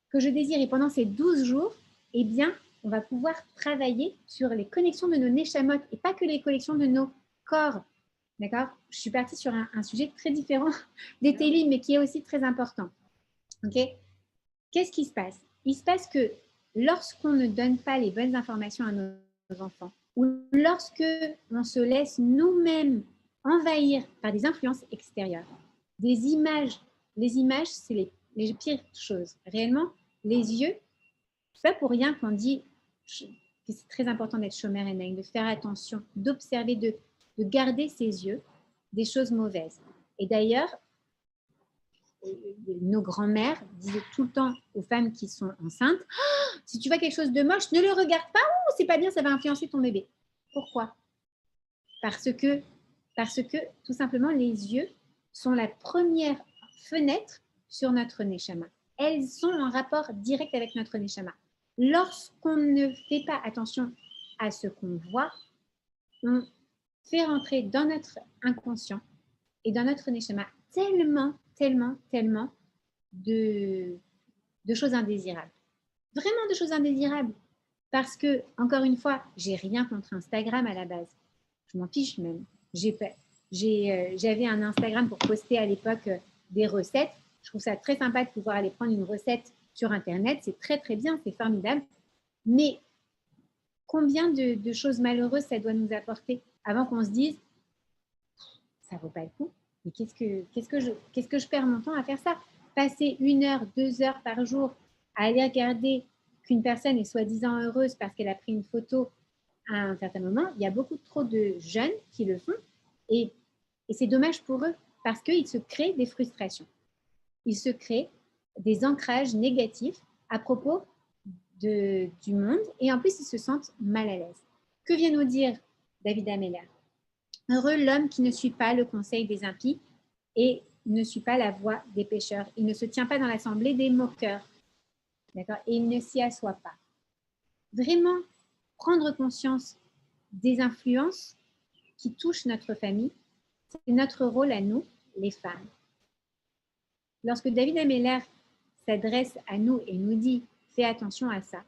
que je désire. Et pendant ces 12 jours, eh bien, on va pouvoir travailler sur les connexions de nos neshamot et pas que les connexions de nos corps. D'accord? Je suis partie sur un sujet très différent des télim, mais qui est aussi très important. Ok? Qu'est-ce qui se passe? Il se passe que lorsqu'on ne donne pas les bonnes informations à nos enfants, ou lorsque on se laisse nous-mêmes envahir par des influences extérieures, des images, les images, c'est les pires choses. Réellement, les yeux, c'est pas pour rien qu'on dit que c'est très important d'être shomer enaim, de faire attention, d'observer, de garder ses yeux des choses mauvaises. Et d'ailleurs, nos grands-mères disaient tout le temps aux femmes qui sont enceintes, si tu vois quelque chose de moche, ne le regarde pas, c'est pas bien, ça va influencer ton bébé. Pourquoi? Parce que tout simplement les yeux sont la première fenêtre sur notre neshama. Elles sont en rapport direct avec notre neshama. Lorsqu'on ne fait pas attention à ce qu'on voit, on fait rentrer dans notre inconscient et dans notre neshama tellement de choses indésirables. Vraiment de choses indésirables. Parce que, encore une fois, j'ai rien contre Instagram à la base. Je m'en fiche même. J'avais un Instagram pour poster à l'époque des recettes. Je trouve ça très sympa de pouvoir aller prendre une recette sur Internet. C'est très, très bien, c'est formidable. Mais combien de choses malheureuses ça doit nous apporter avant qu'on se dise ça ne vaut pas le coup. Mais qu'est-ce que je perds mon temps à faire ça? Passer 1 heure, 2 heures par jour à aller regarder qu'une personne est soi-disant heureuse parce qu'elle a pris une photo à un certain moment, il y a beaucoup trop de jeunes qui le font et c'est dommage pour eux parce qu'ils se créent des frustrations. Ils se créent des ancrages négatifs à propos du monde et en plus ils se sentent mal à l'aise. Que vient nous dire David Ameller? Heureux l'homme qui ne suit pas le conseil des impies et ne suit pas la voie des pécheurs. Il ne se tient pas dans l'assemblée des moqueurs. D'accord? Et il ne s'y assoit pas. Vraiment, prendre conscience des influences qui touchent notre famille, c'est notre rôle à nous, les femmes. Lorsque David Ameller s'adresse à nous et nous dit « fais attention à ça »,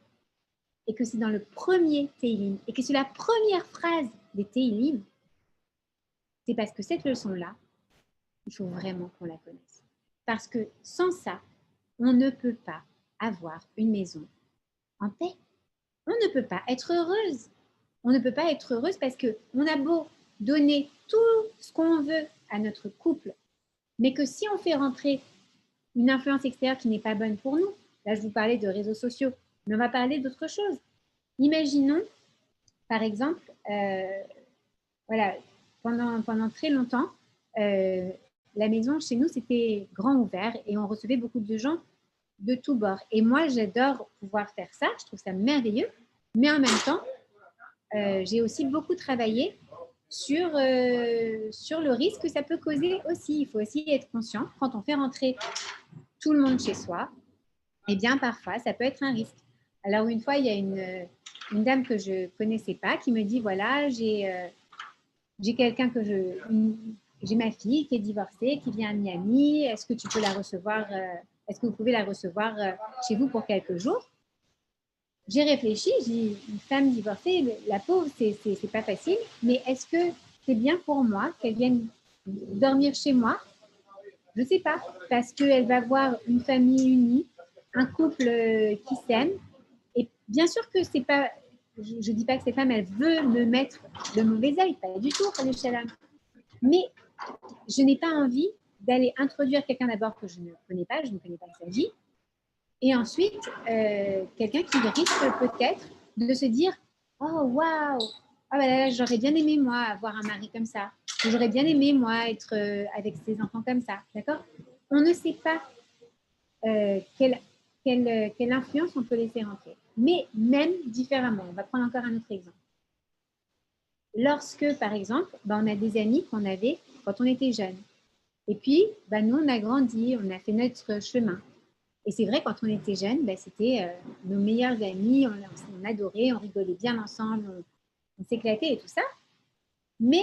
et que c'est dans le premier Teilim, et que c'est la première phrase des Teilim, c'est parce que cette leçon-là, il faut vraiment qu'on la connaisse. Parce que sans ça, on ne peut pas avoir une maison en paix. On ne peut pas être heureuse. On ne peut pas être heureuse parce qu'on a beau donner tout ce qu'on veut à notre couple, mais que si on fait rentrer une influence extérieure qui n'est pas bonne pour nous, là je vous parlais de réseaux sociaux, mais on va parler d'autre chose. Imaginons, par exemple, voilà, pendant très longtemps, la maison chez nous, c'était grand ouvert et on recevait beaucoup de gens de tous bords. Et moi, j'adore pouvoir faire ça, je trouve ça merveilleux, mais en même temps, j'ai aussi beaucoup travaillé sur le risque que ça peut causer aussi. Il faut aussi être conscient, quand on fait rentrer tout le monde chez soi, eh bien, parfois, ça peut être un risque. Alors, une fois, il y a une dame que je ne connaissais pas qui me dit, voilà, j'ai quelqu'un j'ai ma fille qui est divorcée, qui vient à Miami. Est-ce que tu peux la recevoir est-ce que vous pouvez la recevoir chez vous pour quelques jours? J'ai réfléchi, j'ai dit, une femme divorcée, la pauvre, c'est pas facile, mais est-ce que c'est bien pour moi qu'elle vienne dormir chez moi? Je ne sais pas, parce qu'elle va voir une famille unie, un couple qui s'aime. Et bien sûr que c'est pas, je ne dis pas que cette femme, elle veut me mettre le mauvais œil, pas du tout, mais je n'ai pas envie d'aller introduire quelqu'un d'abord que je ne connais pas, je ne connais pas sa vie, et ensuite quelqu'un qui risque peut-être de se dire oh waouh, ah bah là, j'aurais bien aimé moi avoir un mari comme ça, j'aurais bien aimé moi être avec ses enfants comme ça, d'accord? On ne sait pas quelle influence on peut laisser rentrer, mais même différemment. On va prendre encore un autre exemple. Lorsque, par exemple, on a des amis qu'on avait quand on était jeunes. Et puis, nous, on a grandi, on a fait notre chemin. Et c'est vrai, quand on était jeunes, c'était nos meilleurs amis, on adorait, on rigolait bien ensemble, on s'éclatait et tout ça. Mais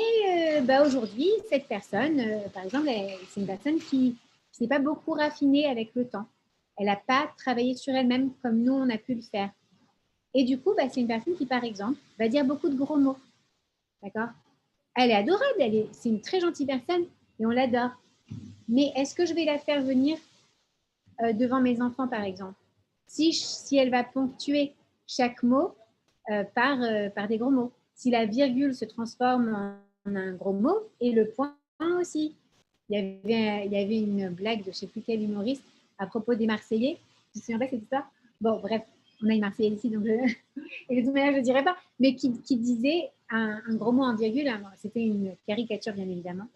aujourd'hui, cette personne, par exemple, c'est une personne qui ne s'est pas beaucoup raffinée avec le temps. Elle n'a pas travaillé sur elle-même comme nous, on a pu le faire. Et du coup, c'est une personne qui, par exemple, va dire beaucoup de gros mots. D'accord? Elle est adorable, c'est une très gentille personne et on l'adore. Mais est-ce que je vais la faire venir devant mes enfants, par exemple, si elle va ponctuer chaque mot par des gros mots? Si la virgule se transforme en un gros mot et le point aussi. Il y avait une blague de je ne sais plus quel humoriste à propos des Marseillais. Je ne me souviens pas de cette histoire. Bon, bref, on a une Marseillaise ici, donc et de toute manière, je ne dirais pas, mais qui disait un gros mot en virgule. C'était une caricature, bien évidemment.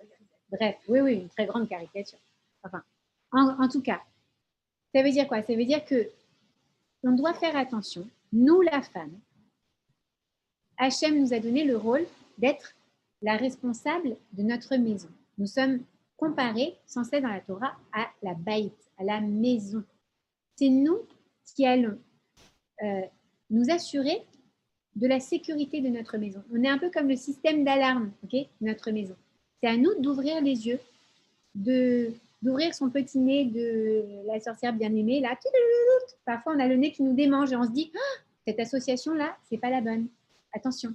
Bref, oui, une très grande caricature. Enfin, en tout cas, ça veut dire quoi? Ça veut dire que on doit faire attention. Nous, la femme, Hachem nous a donné le rôle d'être la responsable de notre maison. Nous sommes comparés, censés dans la Torah, à la baït, à la maison. C'est nous qui allons nous assurer de la sécurité de notre maison. On est un peu comme le système d'alarme, de notre maison. C'est à nous d'ouvrir les yeux, d'ouvrir son petit nez de la sorcière bien-aimée. Là, parfois, on a le nez qui nous démange et on se dit oh, cette association-là, c'est pas la bonne. Attention.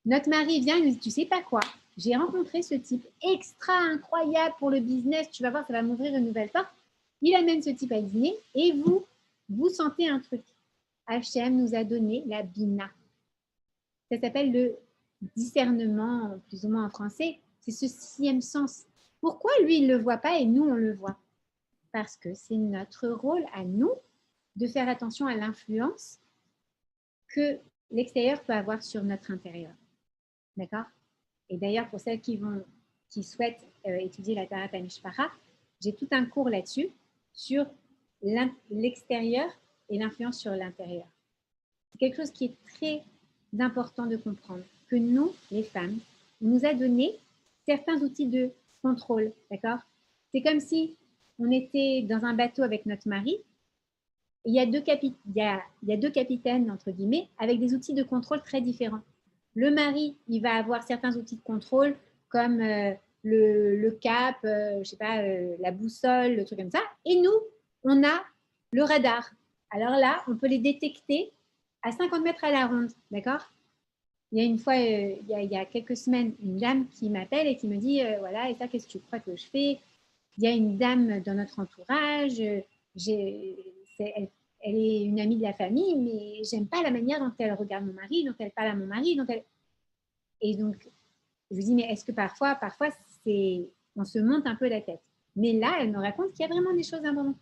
Notre mari vient et nous dit tu sais pas quoi, j'ai rencontré ce type extra incroyable pour le business, tu vas voir, ça va m'ouvrir une nouvelle porte. Il amène ce type à dîner et vous sentez un truc. Hachem nous a donné la bina. Ça s'appelle le discernement, plus ou moins en français. C'est ce sixième sens. Pourquoi lui, il ne le voit pas et nous, on le voit? Parce que c'est notre rôle à nous de faire attention à l'influence que l'extérieur peut avoir sur notre intérieur. D'accord? Et d'ailleurs, pour celles qui souhaitent étudier la Tarat Mishpara, j'ai tout un cours là-dessus, sur l'extérieur et l'influence sur l'intérieur. C'est quelque chose qui est très important de comprendre, que nous, les femmes, on nous a donné certains outils de contrôle, d'accord? C'est comme si on était dans un bateau avec notre mari, et il y a deux capitaines, entre guillemets, avec des outils de contrôle très différents. Le mari, il va avoir certains outils de contrôle, comme le cap, je sais pas, la boussole, le truc comme ça. Et nous, on a le radar. Alors là, on peut les détecter à 50 mètres à la ronde, d'accord? Il y a une fois, il y a quelques semaines, une dame qui m'appelle et qui me dit, voilà, et ça, qu'est-ce que tu crois que je fais? Il y a une dame dans notre entourage, elle est une amie de la famille, mais j'aime pas la manière dont elle regarde mon mari, dont elle parle à mon mari, Et donc, je lui dis, mais est-ce que parfois, on se monte un peu la tête. Mais là, elle me raconte qu'il y a vraiment des choses importantes.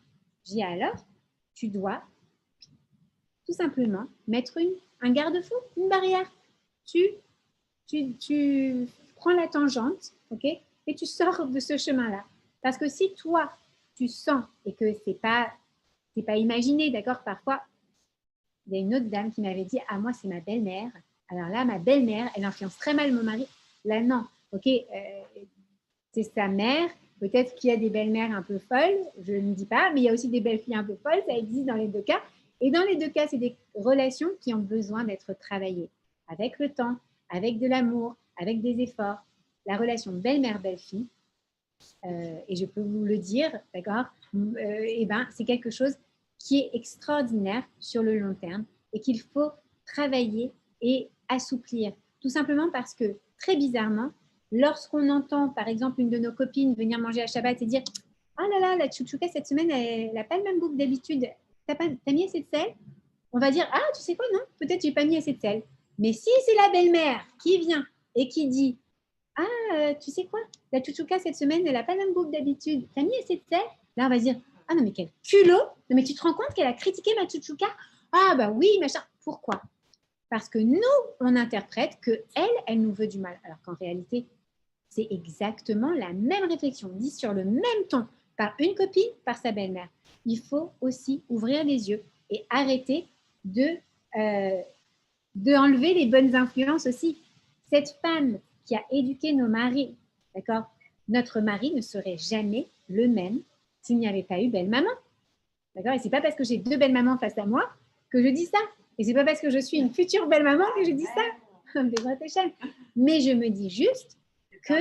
Je dis, alors, tu dois tout simplement mettre un garde-fou, une barrière. Tu prends la tangente, ok, et tu sors de ce chemin-là. Parce que si toi, tu sens et que c'est pas imaginé, d'accord, parfois, il y a une autre dame qui m'avait dit, ah, moi, c'est ma belle-mère. Alors là, ma belle-mère, elle influence très mal mon mari. Là, non, ok, c'est sa mère. Peut-être qu'il y a des belles-mères un peu folles, je ne dis pas, mais il y a aussi des belles-filles un peu folles, ça existe dans les deux cas. Et dans les deux cas, c'est des relations qui ont besoin d'être travaillées avec le temps, avec de l'amour, avec des efforts. La relation belle-mère-belle-fille, et je peux vous le dire, d'accord, eh ben, c'est quelque chose qui est extraordinaire sur le long terme et qu'il faut travailler et assouplir. Tout simplement parce que, très bizarrement, lorsqu'on entend, par exemple, une de nos copines venir manger à Shabbat et dire « Oh là là, la chouchouka, cette semaine, elle n'a pas le même goût que d'habitude. T'as mis assez de sel ?» On va dire « Ah, tu sais quoi, non, peut-être j'ai pas mis assez de sel. » Mais si c'est la belle-mère qui vient et qui dit « Ah, tu sais quoi, la chouchouka, cette semaine, elle n'a pas le même goût que d'habitude. T'as mis assez de sel ?» Là, on va dire « Ah non, mais quel culot. Non, mais tu te rends compte qu'elle a critiqué ma chouchouka? Ah bah oui, machin. » Pourquoi? Parce que nous, on interprète que elle nous veut du mal. Alors qu'en réalité, c'est exactement la même réflexion, dit sur le même ton, par une copine, par sa belle-mère. Il faut aussi ouvrir les yeux et arrêter de enlever les bonnes influences aussi. Cette femme qui a éduqué nos maris, d'accord, notre mari ne serait jamais le même s'il n'y avait pas eu belle-maman. D'accord? Et c'est pas parce que j'ai deux belles-mamans face à moi que je dis ça. Et c'est pas parce que je suis une future belle-maman que je dis ça. Mais je me dis juste que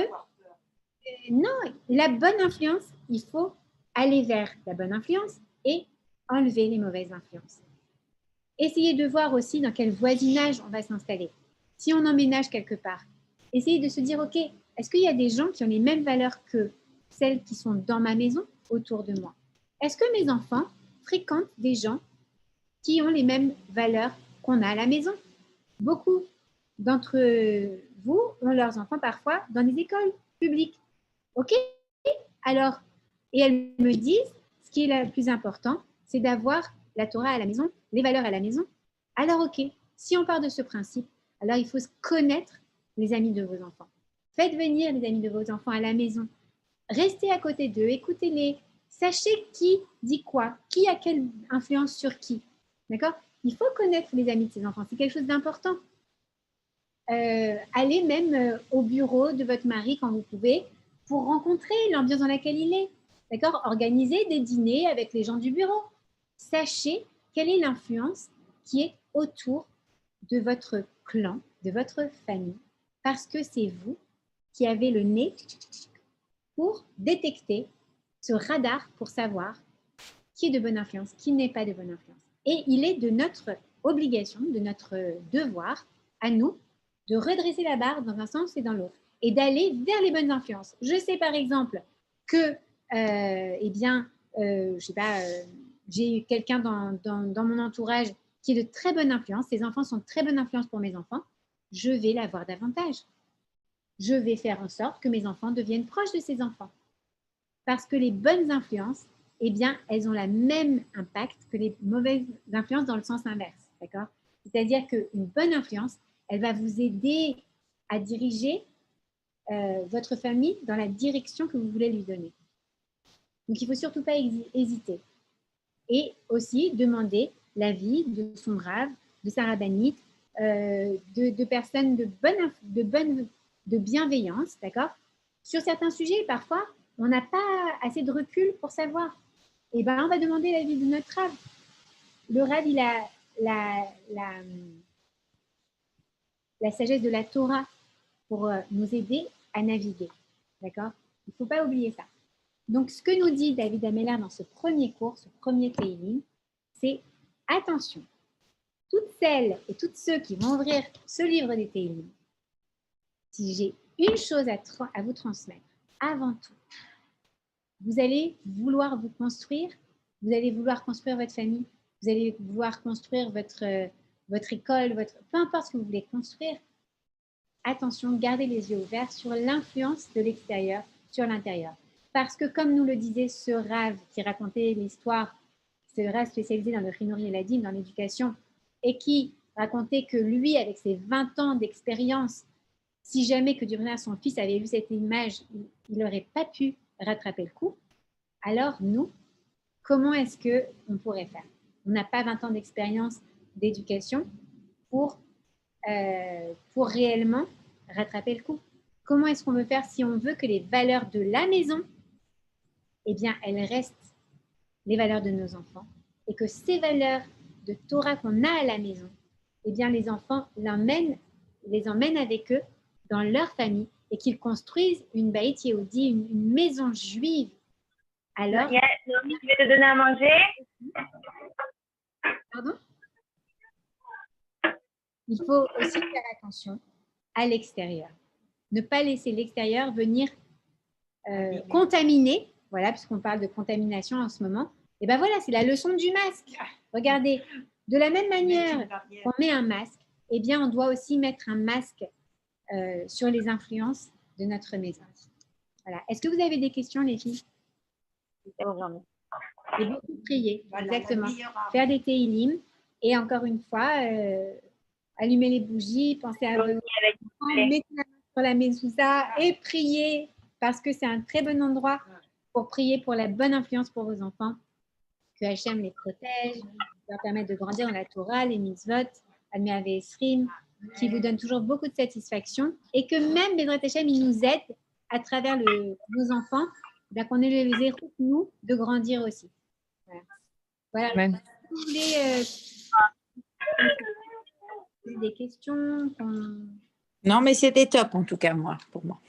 non, la bonne influence, il faut aller vers la bonne influence et enlever les mauvaises influences. Essayez de voir aussi dans quel voisinage on va s'installer. Si on emménage quelque part, essayez de se dire, OK, est-ce qu'il y a des gens qui ont les mêmes valeurs que celles qui sont dans ma maison, autour de moi? Est-ce que mes enfants fréquentent des gens qui ont les mêmes valeurs qu'on a à la maison? Beaucoup d'entre vous ont leurs enfants parfois dans des écoles publiques. OK? Alors, et elles me disent, ce qui est le plus important, c'est d'avoir la Torah à la maison, les valeurs à la maison. Alors, OK, si on part de ce principe, alors il faut connaître les amis de vos enfants. Faites venir les amis de vos enfants à la maison. Restez à côté d'eux, écoutez-les. Sachez qui dit quoi, qui a quelle influence sur qui. D'accord? Il faut connaître les amis de ses enfants, c'est quelque chose d'important. Allez même au bureau de votre mari quand vous pouvez pour rencontrer l'ambiance dans laquelle il est. D'accord? Organisez des dîners avec les gens du bureau. Sachez quelle est l'influence qui est autour de votre clan, de votre famille, parce que c'est vous qui avez le nez pour détecter ce radar pour savoir qui est de bonne influence, qui n'est pas de bonne influence. Et il est de notre obligation, de notre devoir à nous de redresser la barre dans un sens et dans l'autre et d'aller vers les bonnes influences. Je sais par exemple que, eh bien, je sais pas, j'ai quelqu'un dans mon entourage qui est de très bonne influence, ses enfants sont de très bonne influence pour mes enfants, je vais l'avoir davantage. Je vais faire en sorte que mes enfants deviennent proches de ces enfants. Parce que les bonnes influences, eh bien, elles ont le même impact que les mauvaises influences dans le sens inverse. D'accord? C'est-à-dire qu'une bonne influence, elle va vous aider à diriger votre famille dans la direction que vous voulez lui donner. Donc, il ne faut surtout pas hésiter. Et aussi demander l'avis de son rave, de sa rabbinite, de personnes de bienveillance, d'accord? Sur certains sujets, parfois, on n'a pas assez de recul pour savoir. Et ben, on va demander l'avis de notre rave. Le rave, il a la sagesse de la Torah pour nous aider à naviguer. D'accord? Il ne faut pas oublier ça. Donc, ce que nous dit David Ameller dans ce premier cours, ce premier Teilim, c'est attention, toutes celles et tous ceux qui vont ouvrir ce livre des Teilim, si j'ai une chose à vous transmettre, avant tout, vous allez vouloir vous construire, vous allez vouloir construire votre famille, vous allez vouloir construire votre école, peu importe ce que vous voulez construire. Attention, gardez les yeux ouverts sur l'influence de l'extérieur sur l'intérieur. Parce que, comme nous le disait ce Rav qui racontait l'histoire, ce Rav spécialisé dans le Chinour Yeladim, dans l'éducation, et qui racontait que lui, avec ses 20 ans d'expérience, si jamais que Durna, son fils, avait vu cette image, il n'aurait pas pu rattraper le coup. Alors, nous, comment est-ce qu'on pourrait faire? On n'a pas 20 ans d'expérience d'éducation pour réellement rattraper le coup. Comment est-ce qu'on veut faire si on veut que les valeurs de la maison, eh bien, elles restent les valeurs de nos enfants et que ces valeurs de Torah qu'on a à la maison, eh bien, les enfants les emmènent avec eux dans leur famille et qu'ils construisent une Beit Yehudi, une maison juive. Alors, Noémie, je vais te donner à manger. pardon, il faut aussi faire attention à l'extérieur. Ne pas laisser l'extérieur venir contaminer, voilà, puisqu'on parle de contamination en ce moment. Et bien voilà, c'est la leçon du masque. Regardez, de la même manière qu'on met un masque, eh bien, on doit aussi mettre un masque sur les influences de notre maison. Voilà. Est-ce que vous avez des questions, les filles? Et beaucoup prier, exactement. Faire des téilim et encore une fois, allumer les bougies, penser à vos enfants, mettre la main sur la mezouza et prier parce que c'est un très bon endroit pour prier pour la bonne influence pour vos enfants, que Hachem les protège, leur permettre de grandir dans la Torah, les mitzvot, Admir Esrim, qui vous donne toujours beaucoup de satisfaction et que même Bezrat Hachem, il nous aide à travers nos enfants, qu'on ait les héros, nous, de grandir aussi. Voilà. Ouais. Vous voulez des questions Non, mais c'était top en tout cas, pour moi.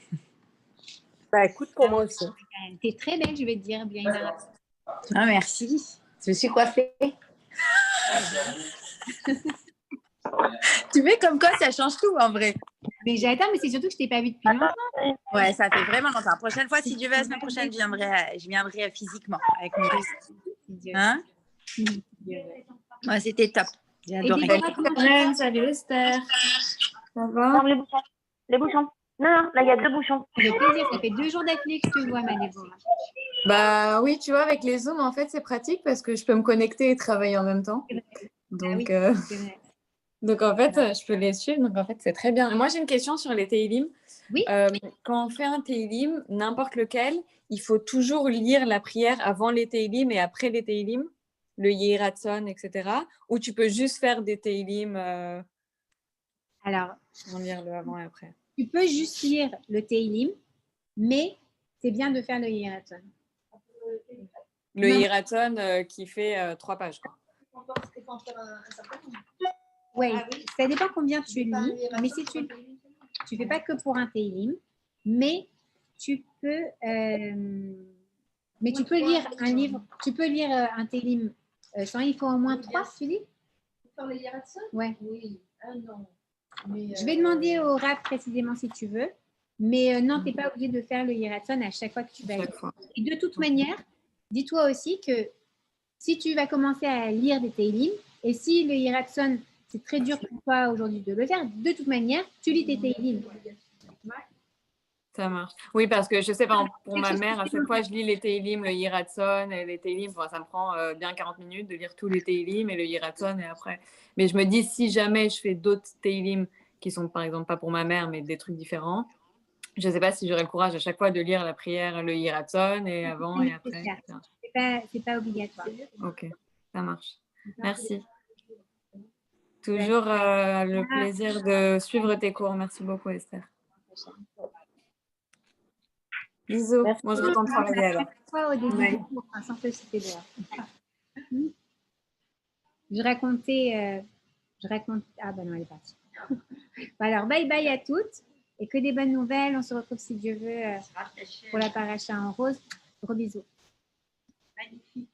Bah écoute, pour moi aussi. T'es très belle, je vais te dire, bien. Ah, merci. Je me suis coiffée. Tu vois comme quoi ça change tout en vrai. Mais j'attends, mais c'est surtout que je t'ai pas vue depuis longtemps. Ouais, ça fait vraiment longtemps. La prochaine fois, si Dieu veut, la semaine prochaine, je viendrai physiquement avec mon fils. Hein? Ouais, c'était top. J'ai adoré. Salut Esther. Ça va? Non, les bouchons. Non, là, il y a 2 bouchons. Avec plaisir, ça fait 2 jours d'affilée que je te vois, ma Déborah. Bah oui, tu vois, avec les Zooms, en fait, c'est pratique parce que je peux me connecter et travailler en même temps. Donc, donc en fait, je peux les suivre. Donc, en fait, c'est très bien. Moi, j'ai une question sur les Teilim. Oui. Quand on fait un Teilim, n'importe lequel, il faut toujours lire la prière avant les Teilim et après les Teilim, le Yehi Ratzon, etc. Ou tu peux juste faire des Teilim Alors, sans lire le avant et après. tu peux juste lire le Teilim, mais c'est bien de faire le Yehi Ratzon. Le Yehi Ratzon qui fait 3 pages, quoi. Oui, ça dépend combien tu lis, mais si tu ne fais pas que pour un Teilim, mais tu peux lire un livre, tu peux lire un Teilim sans, il faut au moins 3, tu dis? Pour le Yehi Ratzon? Ouais. Oui, non. Mais, je vais demander au rap précisément si tu veux, mais non, tu n'es pas obligé de faire le Yehi Ratzon à chaque fois que tu vas lire. Et de toute manière, dis-toi aussi que si tu vas commencer à lire des Teilim, et si le Yehi Ratzon, c'est très dur pour toi aujourd'hui de le faire, de toute manière, tu lis tes Teilim. Ça marche. Oui, parce que je sais pas, pour ma mère, à chaque fois, je lis les Teilim, le Yehi Ratzon et les Teilim. Enfin, ça me prend bien 40 minutes de lire tous les Teilim et le Yehi Ratzon et après. Mais je me dis, si jamais je fais d'autres Teilim qui sont, par exemple, pas pour ma mère, mais des trucs différents, je sais pas si j'aurai le courage à chaque fois de lire la prière, le Yehi Ratzon et avant et après. C'est pas obligatoire. Ok, ça marche. Merci. Toujours le plaisir de suivre tes cours. Merci beaucoup, Esther. Bisous. Merci. Moi, je retourne travailler alors. Au début, sans te citer dehors. Je racontais. Ah ben non, elle est partie. Alors, bye bye à toutes. Et que des bonnes nouvelles. On se retrouve si Dieu veut pour la paracha en rose. Gros bisous. Magnifique.